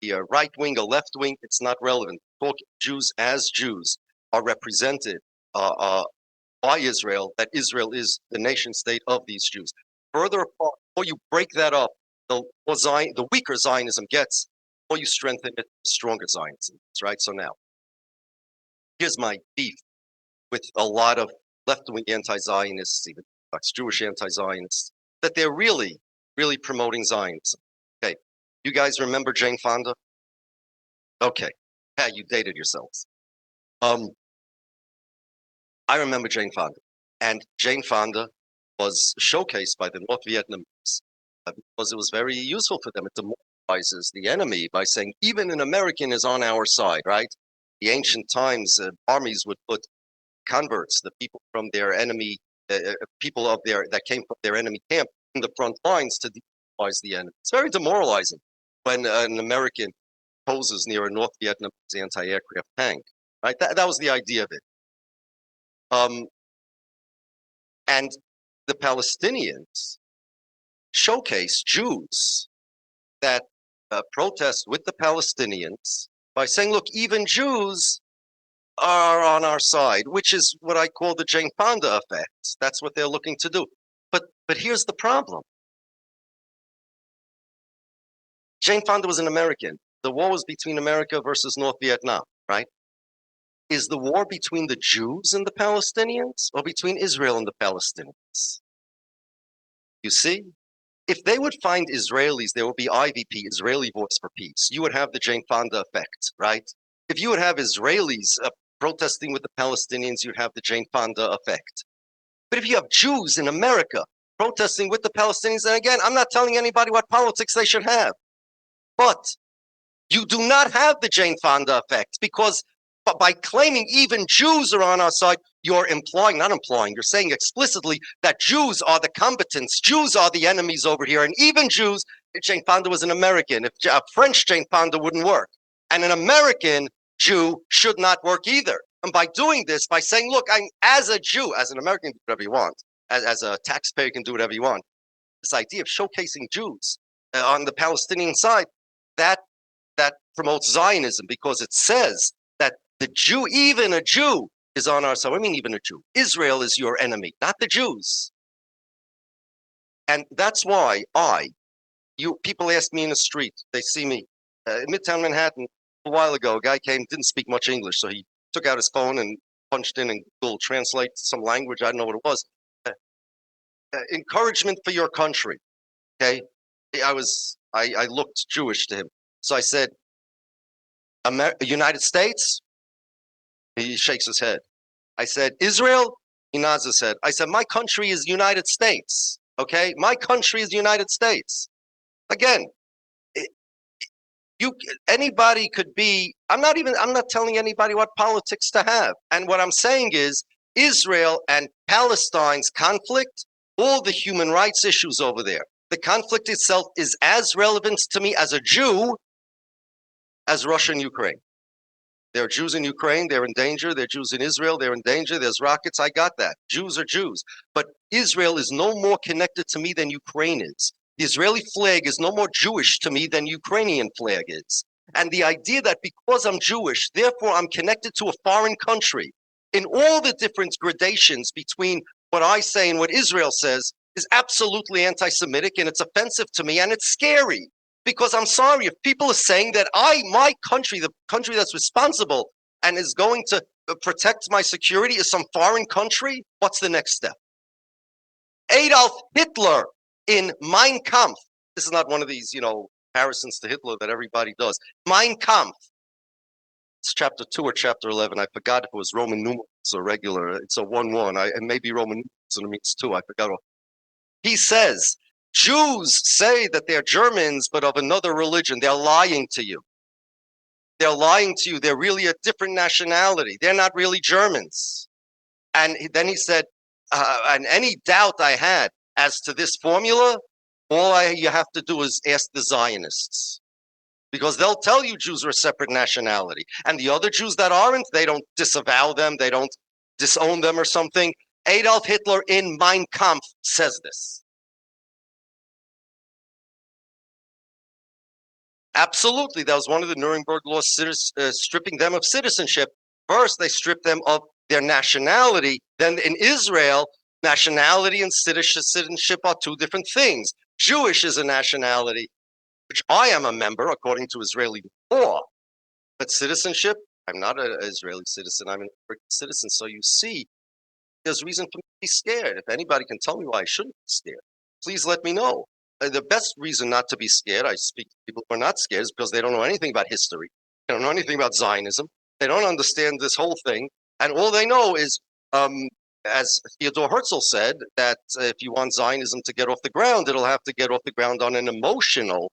be a right wing, a left wing, it's not relevant. Talk Jews as Jews are represented by Israel, that Israel is the nation state of these Jews. Further apart, the more you break that up, the weaker Zionism gets, the more you strengthen it, the stronger Zionism is, right? So now, here's my beef with a lot of left-wing anti-Zionists, even Jewish anti-Zionists, that they're really, really promoting Zionism. Okay, you guys remember Jane Fonda? Okay, yeah, you dated yourselves. I remember Jane Fonda, and Jane Fonda was showcased by the North Vietnamese because it was very useful for them. It demoralizes the enemy by saying even an American is on our side, right? The ancient times, armies would put converts, the people from their enemy, people of their that came from their enemy camp, in the front lines to demoralize the enemy. It's very demoralizing when an American poses near a North Vietnamese anti-aircraft tank, right? That was the idea of it. And the Palestinians showcase Jews that protest with the Palestinians by saying, look, even Jews are on our side, which is what I call the Jane Fonda effect. That's what they're looking to do. But here's the problem. Jane Fonda was an American. The war was between America versus North Vietnam, right? Is the war between the Jews and the Palestinians or between Israel and the Palestinians? You see? If they would find Israelis, there would be IVP, Israeli Voice for Peace. You would have the Jane Fonda effect, right? If you would have Israelis protesting with the Palestinians, you'd have the Jane Fonda effect. But if you have Jews in America protesting with the Palestinians, and again, I'm not telling anybody what politics they should have, but you do not have the Jane Fonda effect because by claiming even Jews are on our side, you're you're saying explicitly that Jews are the combatants, Jews are the enemies over here, and even Jews, if Jane Fonda was an American, if a French Jane Fonda wouldn't work, and an American Jew should not work either. And by doing this, by saying, look, I'm as a Jew, as an American, do whatever you want, as a taxpayer, you can do whatever you want. This idea of showcasing Jews on the Palestinian side, that promotes Zionism because it says that the Jew, even a Jew, is on our side. I mean, even a Jew. Israel is your enemy, not the Jews. And that's why people ask me in the street, they see me in Midtown Manhattan a while ago. A guy came, didn't speak much English, so he took out his phone and punched in and Google Translate some language. I don't know what it was. Encouragement for your country. Okay, I looked Jewish to him, so I said, United States? He shakes his head. I said, Israel? He nods his head. I said, my country is United States. Okay? My country is the United States. Again, anybody could be, I'm not telling anybody what politics to have. And what I'm saying is Israel and Palestine's conflict, all the human rights issues over there, the conflict itself is as relevant to me as a Jew as Russia and Ukraine. There are Jews in Ukraine, they're in danger. There are Jews in Israel, they're in danger. There's rockets, I got that. Jews are Jews. But Israel is no more connected to me than Ukraine is. The Israeli flag is no more Jewish to me than Ukrainian flag is. And the idea that because I'm Jewish, therefore I'm connected to a foreign country in all the different gradations between what I say and what Israel says is absolutely anti-Semitic, and it's offensive to me, and it's scary. Because I'm sorry, if people are saying that my country, the country that's responsible and is going to protect my security is some foreign country, what's the next step? Adolf Hitler in Mein Kampf. This is not one of these, comparisons to Hitler that everybody does. Mein Kampf. It's chapter 2 or chapter 11. I forgot if it was Roman numerals or regular. It's a 1-1. And maybe Roman numerals and it means 2. I forgot. He says, Jews say that they're Germans, but of another religion. They're lying to you. They're lying to you. They're really a different nationality. They're not really Germans. And then he said, and any doubt I had as to this formula, you have to do is ask the Zionists. because they'll tell you Jews are a separate nationality. And the other Jews that aren't, they don't disavow them, they don't disown them or something. Adolf Hitler in Mein Kampf says this. Absolutely, that was one of the Nuremberg laws, stripping them of citizenship. First, they stripped them of their nationality. Then in Israel, nationality and citizenship are two different things. Jewish is a nationality, which I am a member according to Israeli law. But citizenship, I'm not an Israeli citizen, I'm an American citizen. So you see, there's reason for me to be scared. If anybody can tell me why I shouldn't be scared, please let me know. The best reason not to be scared, I speak to people who are not scared, is because they don't know anything about history. They don't know anything about Zionism. They don't understand this whole thing. And all they know is, as Theodore Herzl said, that if you want Zionism to get off the ground, it'll have to get off the ground on an emotional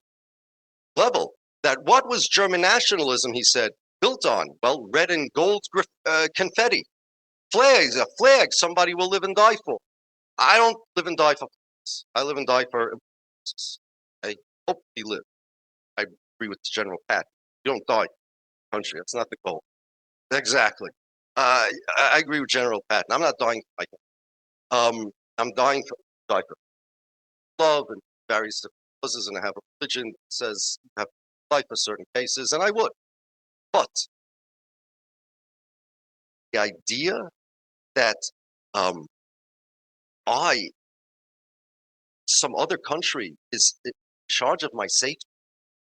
level. That what was German nationalism, he said, built on? Well, red and gold confetti. Flags, a flag somebody will live and die for. I don't live and die for flags. I live and die for I hope we live. I agree with General Pat. You don't die for country. That's not the goal. Exactly. I agree with General Patton. I'm not dying for my country. I'm dying for love and various different causes, and I have a religion that says you have life for certain cases, and I would. But the idea that some other country is in charge of my safety,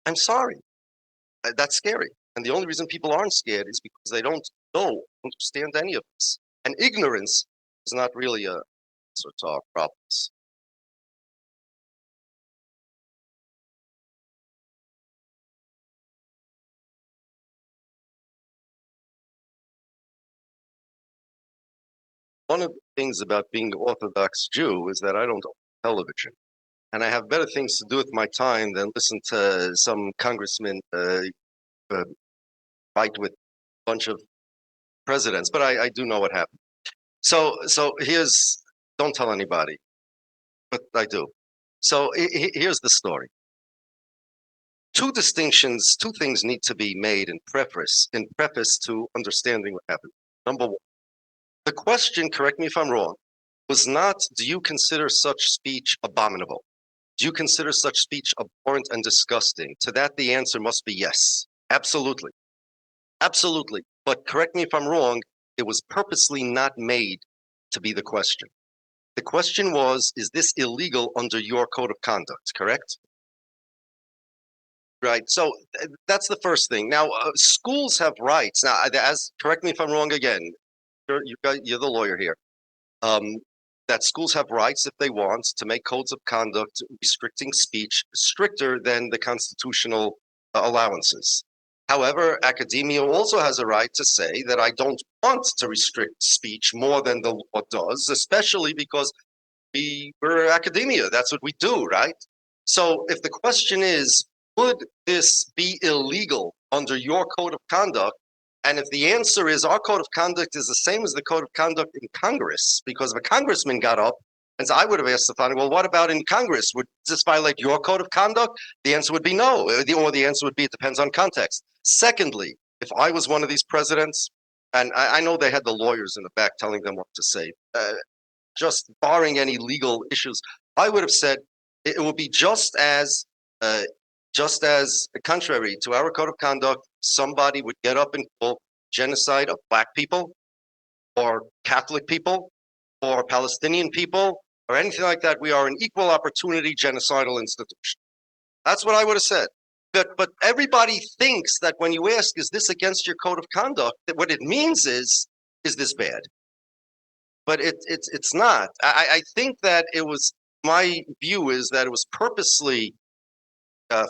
I'm sorry. That's scary. And the only reason people aren't scared is because they don't understand any of this. And ignorance is not really a answer to our problems. One of the things about being an Orthodox Jew is that I don't own television. And I have better things to do with my time than listen to some congressman fight with a bunch of presidents. But I do know what happened. So don't tell anybody, but I do. So here's the story. Two things need to be made in preface to understanding what happened. Number one, the question, correct me if I'm wrong, was not, do you consider such speech abominable? Do you consider such speech abhorrent and disgusting? To that, the answer must be yes. Absolutely. Absolutely. But correct me if I'm wrong, it was purposely not made to be the question. The question was, is this illegal under your code of conduct, correct? Right. So that's the first thing. Now, schools have rights. Now, correct me if I'm wrong again. You're the lawyer here. That schools have rights if they want to make codes of conduct restricting speech stricter than the constitutional allowances. However, academia also has a right to say that I don't want to restrict speech more than the law does, especially because we're academia. That's what we do, right? So if the question is, would this be illegal under your code of conduct? And if the answer is our code of conduct is the same as the code of conduct in Congress, because if a congressman got up and I would have asked the founding, well, what about in Congress? Would this violate your code of conduct? The answer would be no. Or the answer would be it depends on context. Secondly, if I was one of these presidents, and I know they had the lawyers in the back telling them what to say, just barring any legal issues, I would have said it would be just as contrary to our code of conduct, somebody would get up and call genocide of black people or Catholic people or Palestinian people or anything like that. We are an equal opportunity genocidal institution. That's what I would have said. But everybody thinks that when you ask, is this against your code of conduct, that what it means is this bad? But it's not. I think that it was, my view is that it was purposely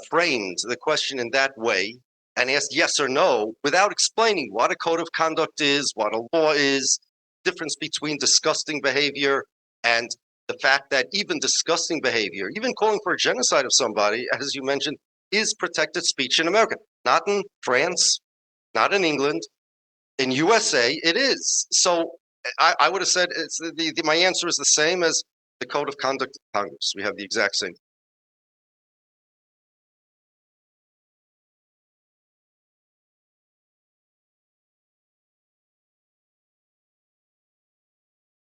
framed, the question in that way, and asked yes or no without explaining what a code of conduct is, what a law is, difference between disgusting behavior and the fact that even disgusting behavior, even calling for a genocide of somebody, as you mentioned, is protected speech in America. Not in France, not in England. In USA, it is. So I would have said my answer is the same as the code of conduct of Congress. We have the exact same.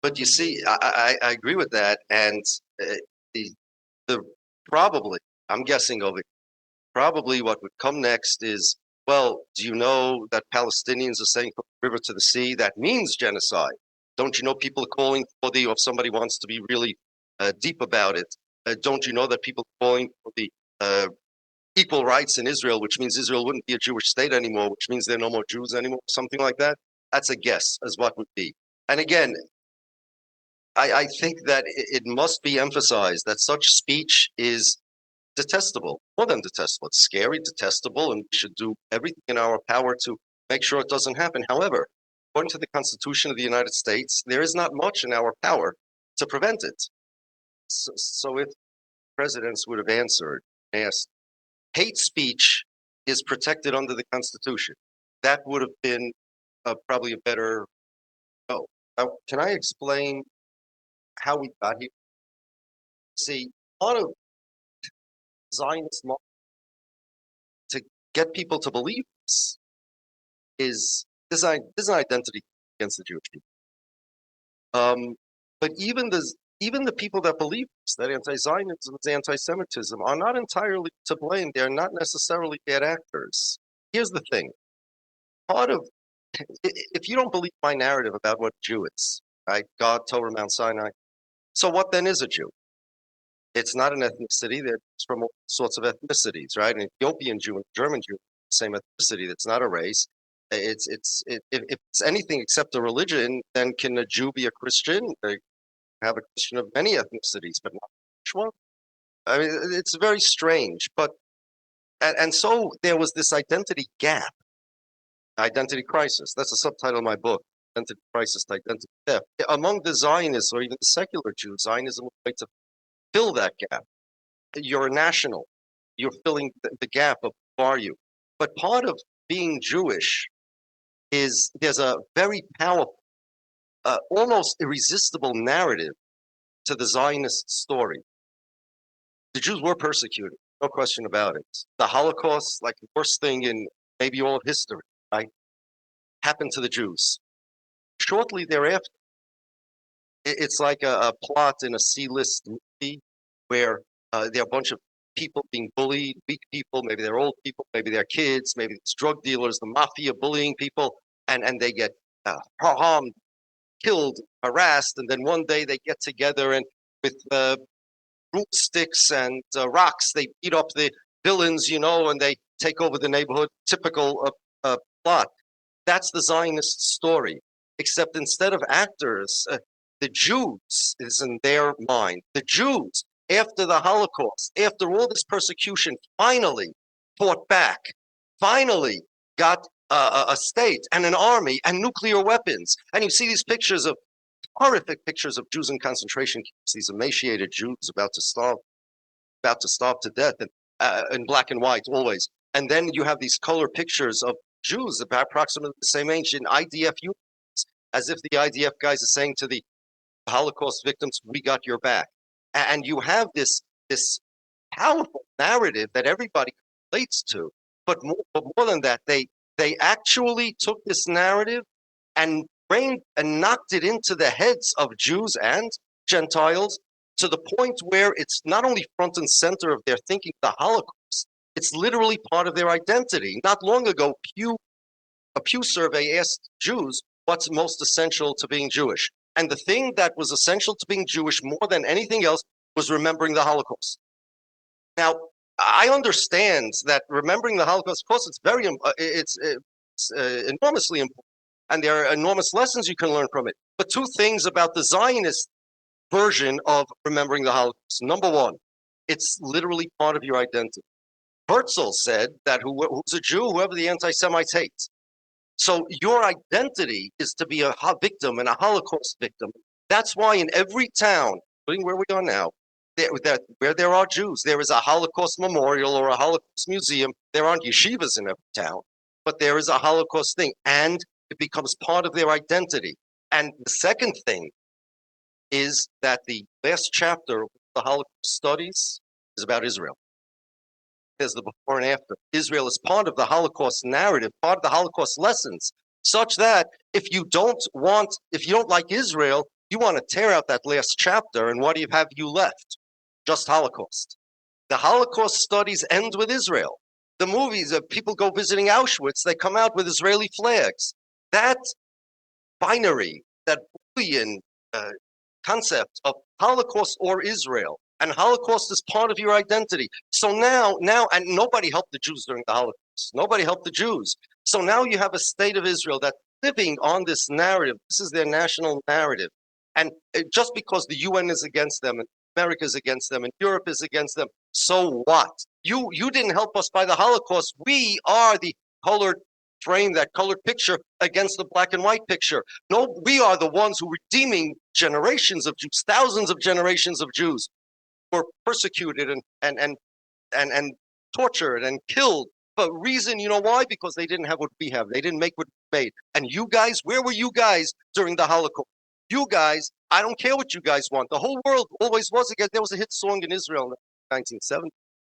But you see, I agree with that, and the the probably I'm guessing over probably what would come next is, well, do you know that Palestinians are saying from the river to the sea? That means genocide. Don't you know people are calling for the, or if somebody wants to be really deep about it, don't you know that people are calling for the equal rights in Israel, which means Israel wouldn't be a Jewish state anymore, which means there are no more Jews anymore, something like that? That's a guess as what would be. And again, I think that it must be emphasized that such speech is detestable, more than detestable. It's scary, detestable, and we should do everything in our power to make sure it doesn't happen. However, according to the Constitution of the United States, there is not much in our power to prevent it. So if presidents would have answered, asked, hate speech is protected under the Constitution, that would have been probably a better. Oh, can I explain how we got here? See, a lot of Zionist to get people to believe this is an identity against the Jewish people. But even the people that believe this, that anti-Zionism is anti-Semitism, are not entirely to blame. They're not necessarily bad actors. Here's the thing: part of if you don't believe my narrative about what a Jew is, right? God, Torah, Mount Sinai. So what then is a Jew? It's not an ethnicity. It's from all sorts of ethnicities, right? An Ethiopian Jew and a German Jew, same ethnicity. That's not a race. If it's anything except a religion, then can a Jew be a Christian? They have a Christian of many ethnicities, but not which one? I mean, it's very strange. But and so there was this identity gap, identity crisis. That's the subtitle of my book: Identity Crisis, Identity Theft. Among the Zionists or even the secular Jews, Zionism was trying to fill that gap. You're a national. You're filling the gap of who are you. But part of being Jewish is there's a very powerful, almost irresistible narrative to the Zionist story. The Jews were persecuted, no question about it. The Holocaust, like the worst thing in maybe all of history, right, happened to the Jews. Shortly thereafter, it's like a plot in a C-list movie where there are a bunch of people being bullied, weak people, maybe they're old people, maybe they're kids, maybe it's drug dealers, the mafia bullying people, and they get harmed, killed, harassed, and then one day they get together and with broomsticks and rocks, they beat up the villains, and they take over the neighborhood. Typical plot. That's the Zionist story, except instead of actors, the Jews is in their mind. The Jews, after the Holocaust, after all this persecution, finally fought back, finally got a state and an army and nuclear weapons. And you see these pictures of horrific pictures of Jews in concentration camps, these emaciated Jews about to starve to death, and in black and white always. And then you have these color pictures of Jews about approximately the same age in IDF uniforms, as if the IDF guys are saying to the Holocaust victims, "We got your back." And you have this powerful narrative that everybody relates to. But more than that, they actually took this narrative and knocked it into the heads of Jews and Gentiles to the point where it's not only front and center of their thinking, the Holocaust, it's literally part of their identity. Not long ago, a Pew survey asked Jews what's most essential to being Jewish. And the thing that was essential to being Jewish more than anything else was remembering the Holocaust. Now, I understand that remembering the Holocaust, of course, it's enormously important, and there are enormous lessons you can learn from it. But two things about the Zionist version of remembering the Holocaust. Number one, it's literally part of your identity. Herzl said that who's a Jew, whoever the anti-Semites hate. So your identity is to be a victim and a Holocaust victim. That's why in every town, including where we are now, where there are Jews, there is a Holocaust memorial or a Holocaust museum. There aren't yeshivas in every town, but there is a Holocaust thing, and it becomes part of their identity. And the second thing is that the last chapter of the Holocaust studies is about Israel. There's the before and after. Israel is part of the Holocaust narrative, part of the Holocaust lessons, such that if you don't like Israel, You want to tear out that last chapter, and what do you have you left? Just Holocaust. The Holocaust studies end with Israel. The movies of people go visiting Auschwitz, they come out with Israeli flags. That binary, that Boolean concept of Holocaust or Israel, and Holocaust is part of your identity. So now, and nobody helped the Jews during the Holocaust. Nobody helped the Jews. So now you have a state of Israel that's living on this narrative. This is their national narrative. And just because the UN is against them, and America is against them, and Europe is against them, so what? You didn't help us by the Holocaust. We are the colored frame, that colored picture against the black and white picture. No, we are the ones who are redeeming generations of Jews, thousands of generations of Jews who were persecuted and tortured and killed. But reason, you know why? Because they didn't have what we have. They didn't make what we made. And you guys, where were you guys during the Holocaust? You guys, I don't care what you guys want. The whole world always was against. There was a hit song in Israel in the 1970s.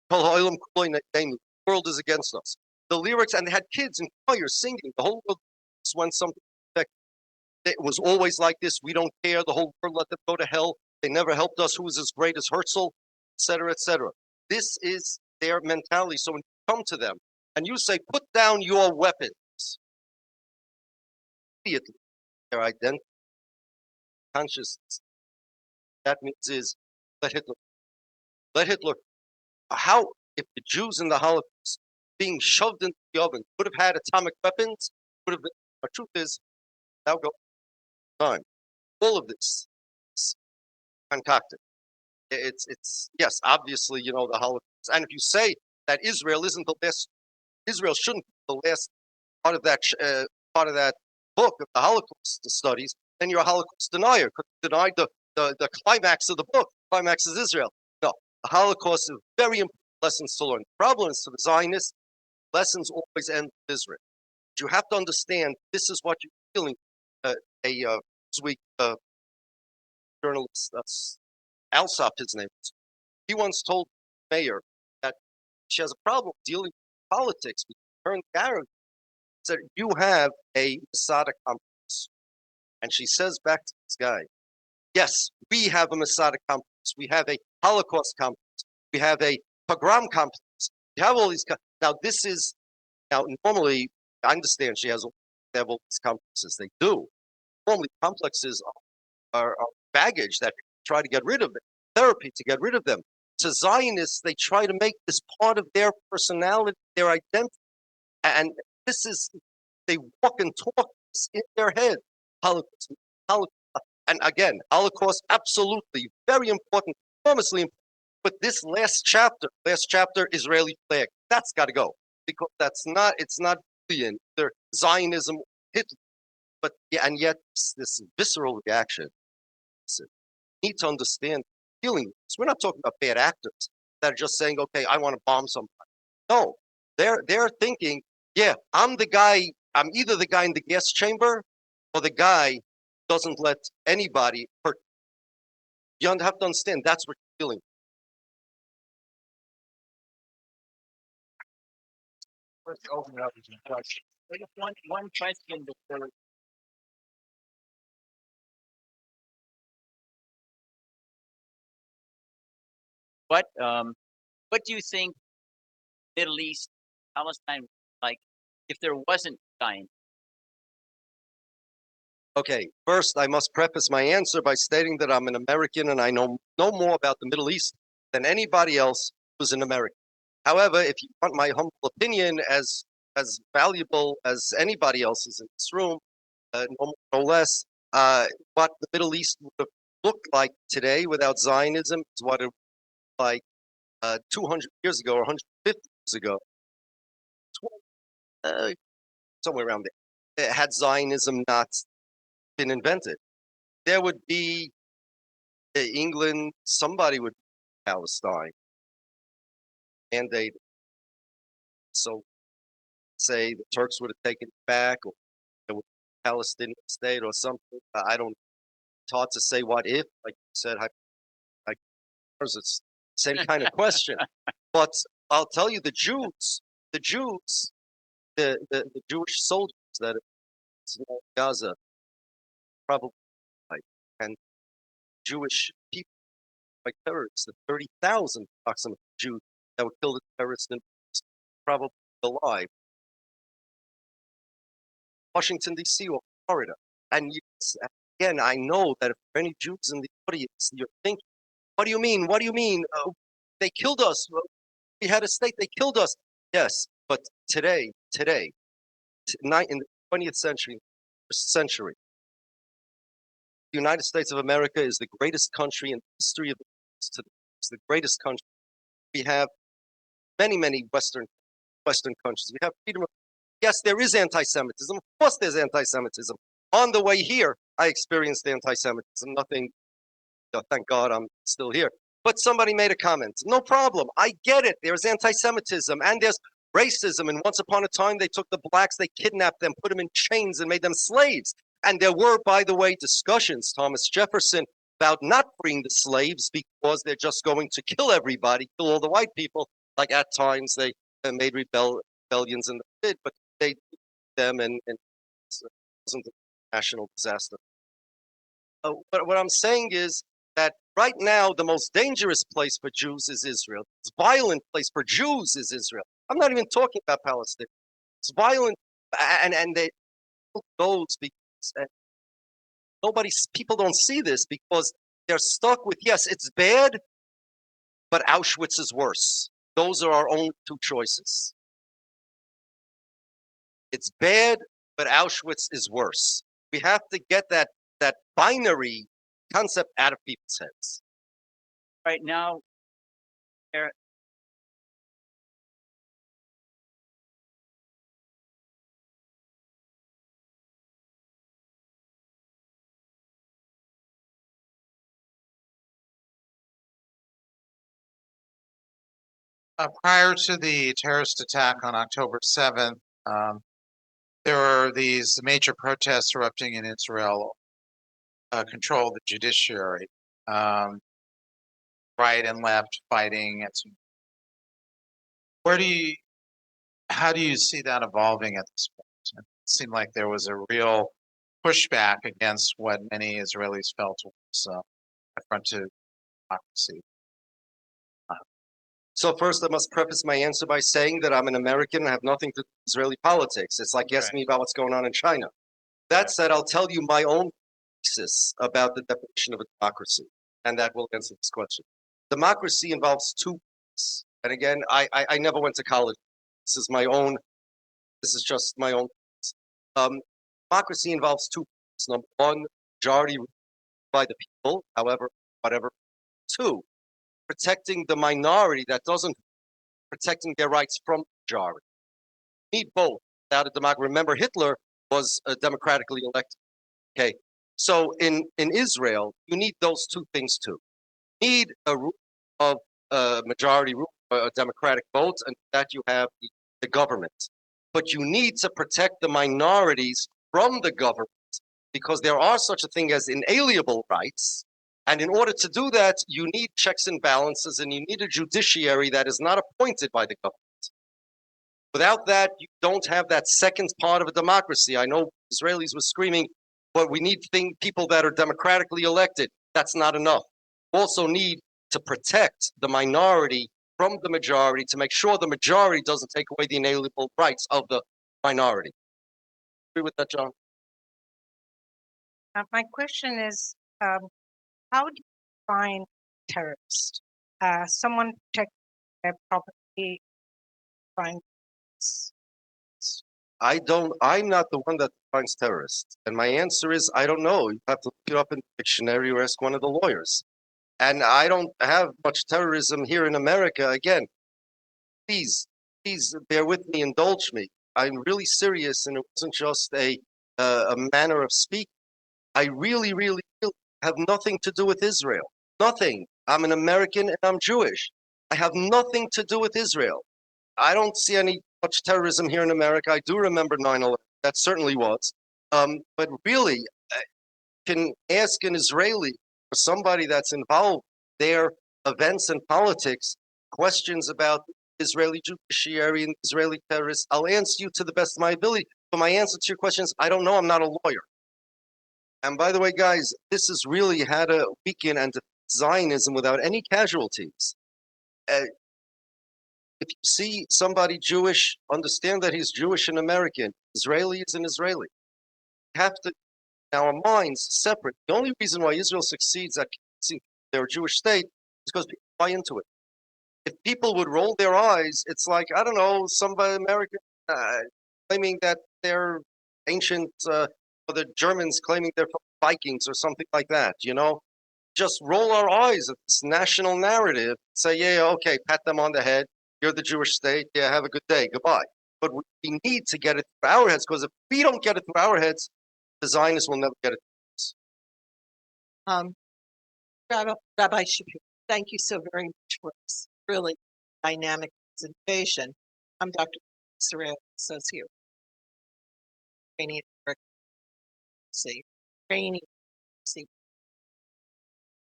The world is against us. The lyrics, and they had kids in choirs singing. The whole world when something. It was always like this. We don't care. The whole world let them go to hell. They never helped us. Who is as great as Herzl, etc., etc. This is their mentality. So when you come to them and you say, put down your weapons, immediately their identity, consciousness, that means is let Hitler. Let Hitler. How, if the Jews in the Holocaust being shoved into the oven would have had atomic weapons, would have been, the truth is, now go time. All of this is concocted. It's yes, obviously, you know, the Holocaust. And if you say that Israel isn't the last, Israel shouldn't be the last part of that book of the Holocaust studies, then you're a Holocaust denier because you denied the climax of the book. The climax is Israel. No, the Holocaust is very important lessons to learn. The problem is to the Zionists, lessons always end with Israel. But you have to understand this is what you're feeling. This week journalist, Alsop, his name is. He once told the mayor that she has a problem dealing with politics because her and the Arabs said, you have a Masada complex. And she says back to this guy, yes, we have a Masada complex. We have a Holocaust complex. We have a pogrom complex. We have all these. Now, this is, now, normally, I understand they have all these complexes. They do. Normally, complexes are baggage that try to get rid of them, therapy to get rid of them. To Zionists, they try to make this part of their personality, their identity. And this is, they walk and talk in their head. Holocaust, Holocaust. And again, Holocaust, absolutely, very important, enormously important. But this last chapter, Israeli flag, that's got to go. Because that's not, it's not either Zionism or Hitler. But yeah, and yet this visceral reaction, need to understand feelings. We're not talking about bad actors that are just saying, okay, I want to bomb somebody. No, they're thinking, yeah, I'm the guy, I'm either the guy in the gas chamber or the guy doesn't let anybody hurt. You have to understand that's what you're feeling. Let's open it up to question. One question before. What do you think Middle East, Palestine, like if there wasn't Zionism? Okay, first I must preface my answer by stating that I'm an American and I know no more about the Middle East than anybody else who's an American. However, if you want my humble opinion, as valuable as anybody else's in this room, no less, what the Middle East would have looked like today without Zionism is what it looked like 200 years ago or 150 years ago, somewhere around there. Had Zionism not been invented, there would be England, somebody would Palestine, and they so say the Turks would have taken it back, or there would be a Palestinian state or something. I don't. It's hard to say what if, like you said, like it's the same kind of question. But I'll tell you, the Jews, the Jewish soldiers that in Gaza, probably like and Jewish people by terrorists, the 30,000 approximately Jews that were killed in terrorist and probably alive. Washington, D.C. or Florida. And yes, again, I know that if there are any Jews in the audience, you're thinking, what do you mean? What do you mean? They killed us. We had a state, they killed us. Yes, but today, in the 20th century, the United States of America is the greatest country in the history of the world. It's the greatest country. We have many Western countries. We have freedom of. Yes, there is anti-Semitism. Of course, there's anti-Semitism. On the way here, I experienced anti-Semitism. Nothing. Thank God, I'm still here. But somebody made a comment. No problem. I get it. There's anti-Semitism and there's racism. And once upon a time, they took the blacks, they kidnapped them, put them in chains, and made them slaves. And there were, by the way, discussions, Thomas Jefferson, about not freeing the slaves because they're just going to kill everybody, kill all the white people. Like at times they made rebellions and they did, but they did them and it wasn't a national disaster. But what I'm saying is that right now the most dangerous place for Jews is Israel. It's violent place for Jews is Israel. I'm not even talking about Palestine. It's violent, and they goes because people don't see this because they're stuck with, yes, it's bad, but Auschwitz is worse. Those are our only two choices. It's bad, but Auschwitz is worse. We have to get that binary concept out of people's heads. Right now, prior to the terrorist attack on October 7th, there were these major protests erupting in Israel, control the judiciary, right and left fighting. How do you see that evolving at this point? It seemed like there was a real pushback against what many Israelis felt was affronted democracy. So first, I must preface my answer by saying that I'm an American and have nothing to do with Israeli politics. It's like asking me about what's going on in China. That said, I'll tell you my own thesis about the definition of a democracy, and that will answer this question. Democracy involves two things. And again, I never went to college. This is just my own. Democracy involves two things. Number one, majority rule by the people, however, whatever. Two, protecting the minority that doesn't, protecting their rights from the majority. You need both. Without a democracy, remember Hitler was democratically elected. Okay, so in Israel, you need those two things too. You need a rule of majority rule, a democratic vote, and that you have the government. But you need to protect the minorities from the government because there are such a thing as inalienable rights. And in order to do that, you need checks and balances, and you need a judiciary that is not appointed by the government. Without that, you don't have that second part of a democracy. I know Israelis were screaming, but we need people that are democratically elected. That's not enough. We also need to protect the minority from the majority to make sure the majority doesn't take away the inalienable rights of the minority. Agree with that, John? My question is, how do you define terrorist? Someone protect their property, find. I'm not the one that defines terrorist. And my answer is, I don't know. You have to look it up in the dictionary or ask one of the lawyers. And I don't have much terrorism here in America. Again, please bear with me, indulge me. I'm really serious, and it wasn't just a manner of speaking. I really have nothing to do with Israel. Nothing. I'm an American and I'm Jewish. I have nothing to do with Israel. I don't see any much terrorism here in America. I do remember 9/11. That certainly was. But really, can ask an Israeli or somebody that's involved their events and politics questions about Israeli judiciary and Israeli terrorists. I'll answer you to the best of my ability. But my answer to your question is, I don't know. I'm not a lawyer. And by the way, guys, this is really how to weaken and defeat Zionism without any casualties. Uh, if you see somebody Jewish, understand that he's Jewish and American. Israeli is an Israeli. We have to, our minds separate. The only reason why Israel succeeds at keeping their Jewish state is because people buy into it. If people would roll their eyes, it's like, I don't know, somebody American claiming that they're ancient, or the Germans claiming they're Vikings or something like that, you know? Just roll our eyes at this national narrative, say, yeah, okay, pat them on the head. You're the Jewish state. Yeah, have a good day. Goodbye. But we need to get it through our heads, because if we don't get it through our heads, the Zionists will never get it through us. Um, Rabbi Shapiro, thank you so very much for this really dynamic presentation. I'm Dr. Surreal, Associate Training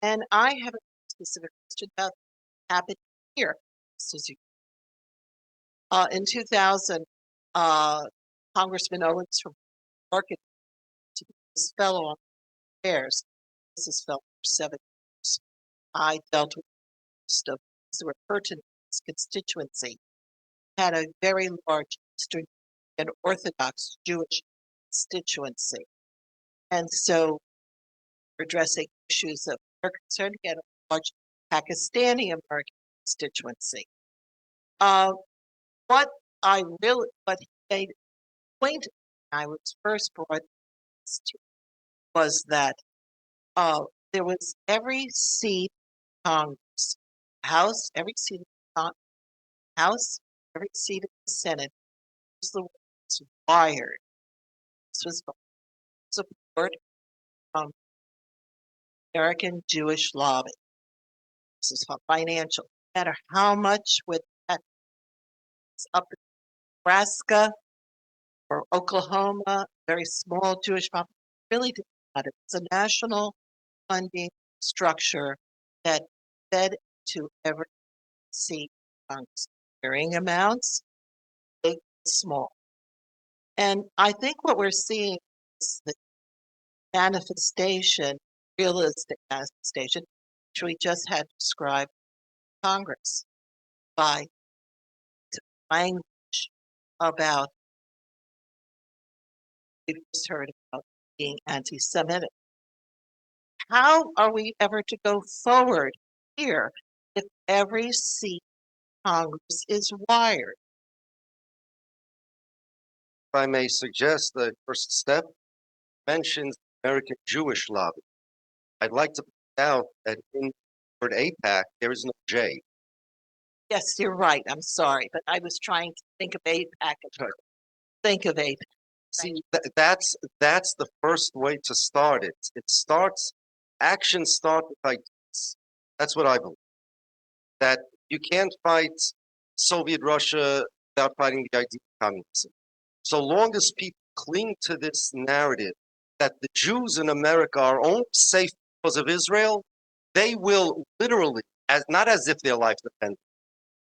and I have a specific question about what happened here. In 2000, Congressman Owens from Market to be his fellow on affairs. This is fellow for 7 years. I dealt with most of these were pertinent to his constituency. Had a very large Eastern and Orthodox Jewish constituency. And so we're addressing issues that are concerned, again, a large Pakistani American constituency. What he made a point when I was first brought this to was that there was every seat in Congress, House, every seat in the House, every seat in the Senate was wired. This was support from American Jewish lobby. This is financial. No matter how much with that up in Nebraska or Oklahoma, very small Jewish population, really didn't matter. It's a national funding structure that fed to every seat Congress, varying amounts, big and small. And I think what we're seeing is the manifestation, realistic manifestation, which we just had described in Congress by language about, we just heard about being anti-Semitic. How are we ever to go forward here if every seat in Congress is wired? If I may suggest, the first step mentions the American Jewish lobby. I'd like to point out that in the word AIPAC, there is no J. Yes, you're right. I'm sorry, but I was trying to think of AIPAC. Right. Think of AIPAC. See, that's the first way to start it. It starts, actions start with ideas. That's what I believe. That you can't fight Soviet Russia without fighting the idea of communism. So long as people cling to this narrative that the Jews in America are only safe because of Israel, they will literally, not as if their life depended,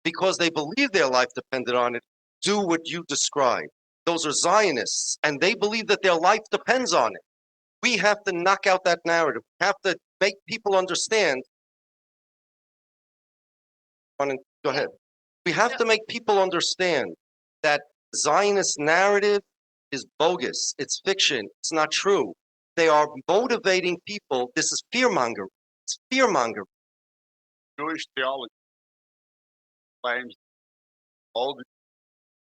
because they believe their life depended on it, do what you described. Those are Zionists, and they believe that their life depends on it. We have to knock out that narrative. We have to make people understand. Go ahead. We have to make people understand that Zionist narrative is bogus. It's fiction. It's not true. They are motivating people. This is fear-mongering. It's fear-mongering. Jewish theology claims all the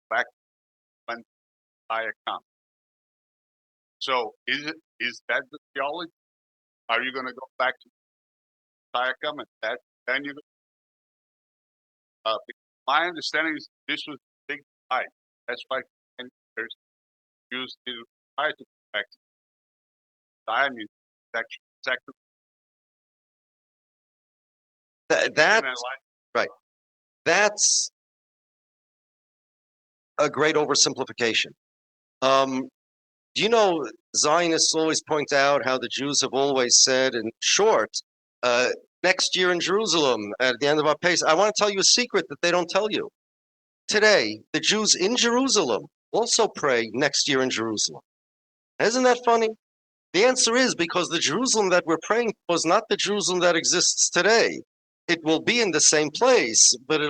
back when Messiah comes. So is that the theology? Are you going to go back to Messiah coming? That then you. My understanding is this was a big fight. That's why there's used to try to go back to Zionism. Second. That's right. That's a great oversimplification. You know, Zionists always point out how the Jews have always said, in short, next year in Jerusalem, at the end of our pace. I want to tell you a secret that they don't tell you. Today, the Jews in Jerusalem also pray next year in Jerusalem. Isn't that funny? The answer is because the Jerusalem that we're praying for is not the Jerusalem that exists today. It will be in the same place, but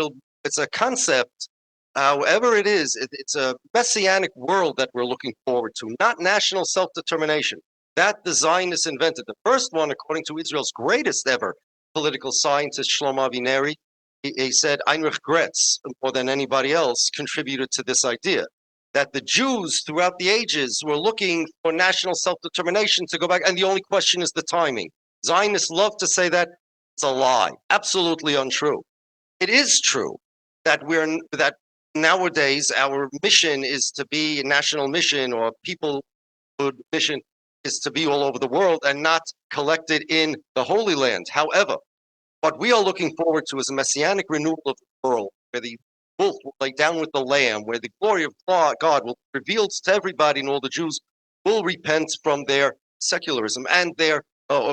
it's a concept. However it is, it's a messianic world that we're looking forward to, not national self-determination. That the Zionists invented. The first one, according to Israel's greatest ever political scientist, Shlomo Avineri, he said, Heinrich Gretz, more than anybody else, contributed to this idea that the Jews throughout the ages were looking for national self-determination to go back, and the only question is the timing. Zionists love to say that. It's a lie, absolutely untrue. It is true that that nowadays our mission is to be a national mission, or peoplehood mission is to be all over the world and not collected in the Holy Land. However, what we are looking forward to is a messianic renewal of the world, where the wolf will lay down with the lamb, where the glory of God will be revealed to everybody, and all the Jews will repent from their secularism and their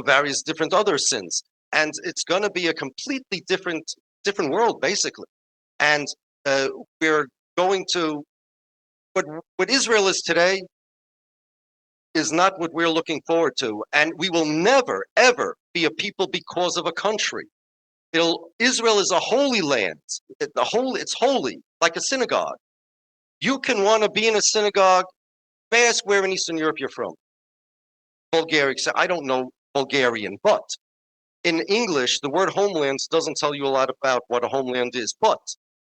various different other sins. And it's going to be a completely different world, basically. And we're going to what Israel is today is not what we're looking forward to, and we will never ever be a people because of a country. Israel is a holy land. It's holy, like a synagogue. You can want to be in a synagogue. Ask where in Eastern Europe you're from. Bulgaria. I don't know Bulgarian, but in English, the word homeland doesn't tell you a lot about what a homeland is. But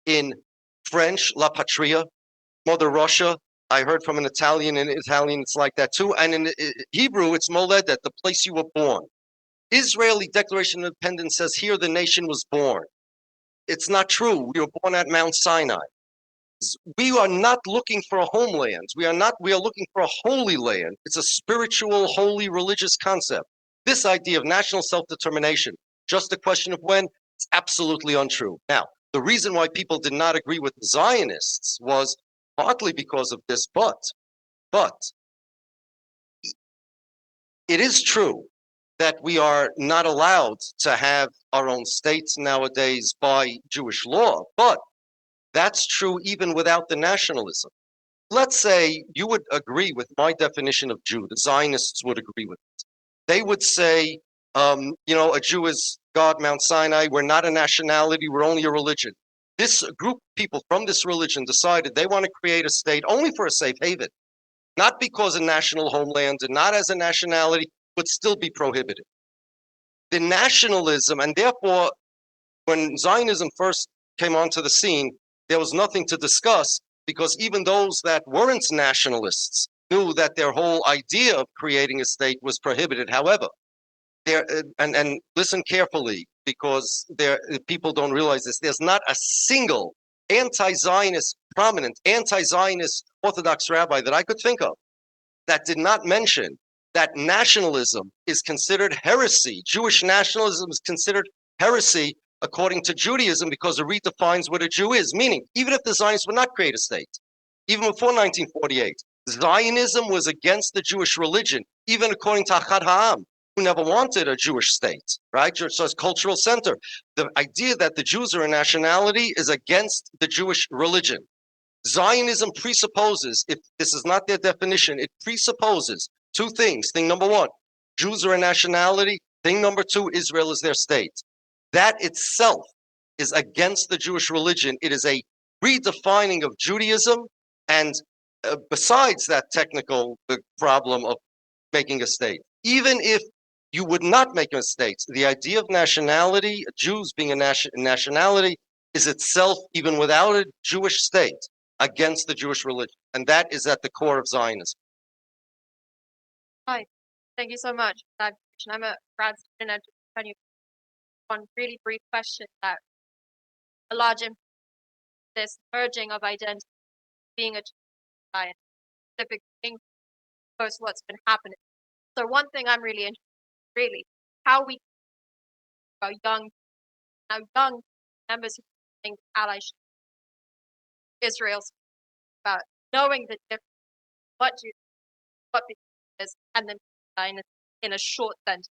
in French, la patria, Mother Russia, I heard from an Italian, and in Italian it's like that too. And in Hebrew, it's moledet, the place you were born. Israeli Declaration of Independence says here the nation was born. It's not true. We were born at Mount Sinai. We are not looking for a homeland. We are looking for a holy land. It's a spiritual, holy, religious concept. This idea of national self-determination, just a question of when, it's absolutely untrue. Now, the reason why people did not agree with the Zionists was partly because of this, but it is true that we are not allowed to have our own states nowadays by Jewish law, but that's true even without the nationalism. Let's say you would agree with my definition of Jew. The Zionists would agree with it. They would say, a Jew is God, Mount Sinai. We're not a nationality. We're only a religion. This group of people from this religion decided they want to create a state only for a safe haven, not because a national homeland and not as a nationality, would still be prohibited. The nationalism, and therefore, when Zionism first came onto the scene, there was nothing to discuss, because even those that weren't nationalists knew that their whole idea of creating a state was prohibited. However, and listen carefully, because people don't realize this, there's not a single prominent anti-Zionist Orthodox rabbi that I could think of that did not mention that nationalism is considered heresy. Jewish nationalism is considered heresy according to Judaism, because it redefines what a Jew is. Meaning, even if the Zionists would not create a state, even before 1948, Zionism was against the Jewish religion, even according to Achad Ha'am, who never wanted a Jewish state, right? So it's cultural center. The idea that the Jews are a nationality is against the Jewish religion. Zionism presupposes, if this is not their definition, it presupposes two things. Thing number one, Jews are a nationality. Thing number two, Israel is their state. That itself is against the Jewish religion. It is a redefining of Judaism, and besides that technical problem of making a state, even if you would not make a state, the idea of nationality, Jews being a nationality, is itself, even without a Jewish state, against the Jewish religion. And that is at the core of Zionism. Hi, thank you so much for that. I'm a grad student at Judaism. One really brief question that a large impact this merging of identity, being a Jew, specific thing, post what's been happening. So one thing I'm really interested in, really, how we about young members who think allyship, Israel's about knowing the difference, what is, and then in a short sentence.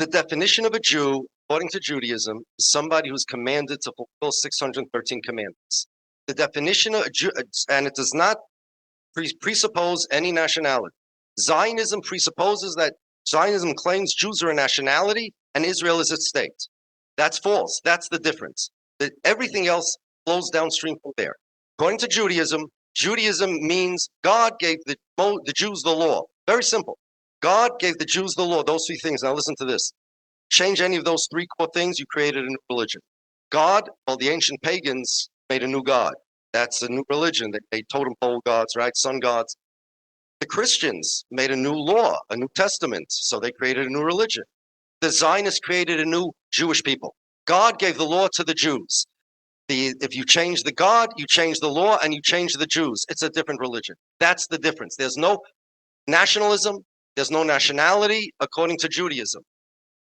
The definition of a Jew, according to Judaism, is somebody who's commanded to fulfill 613 commandments. The definition of a Jew, and it does not presuppose any nationality. Zionism presupposes that Zionism claims Jews are a nationality and Israel is its state. That's false. That's the difference. Everything else flows downstream from there. According to Judaism, Judaism means God gave the Jews the law. Very simple. God gave the Jews the law, those three things. Now listen to this. Change any of those three core things, you created a new religion. God, well, the ancient pagans made a new God. That's a new religion. They made totem pole gods, right? Sun gods. The Christians made a new law, a new testament, so they created a new religion. The Zionists created a new Jewish people. God gave the law to the Jews. If you change the God, you change the law, and you change the Jews. It's a different religion. That's the difference. There's no nationalism. There's no nationality according to Judaism.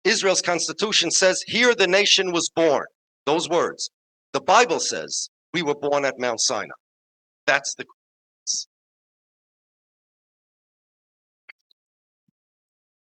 Israel's constitution says, here the nation was born. Those words. The Bible says, we were born at Mount Sinai. That's the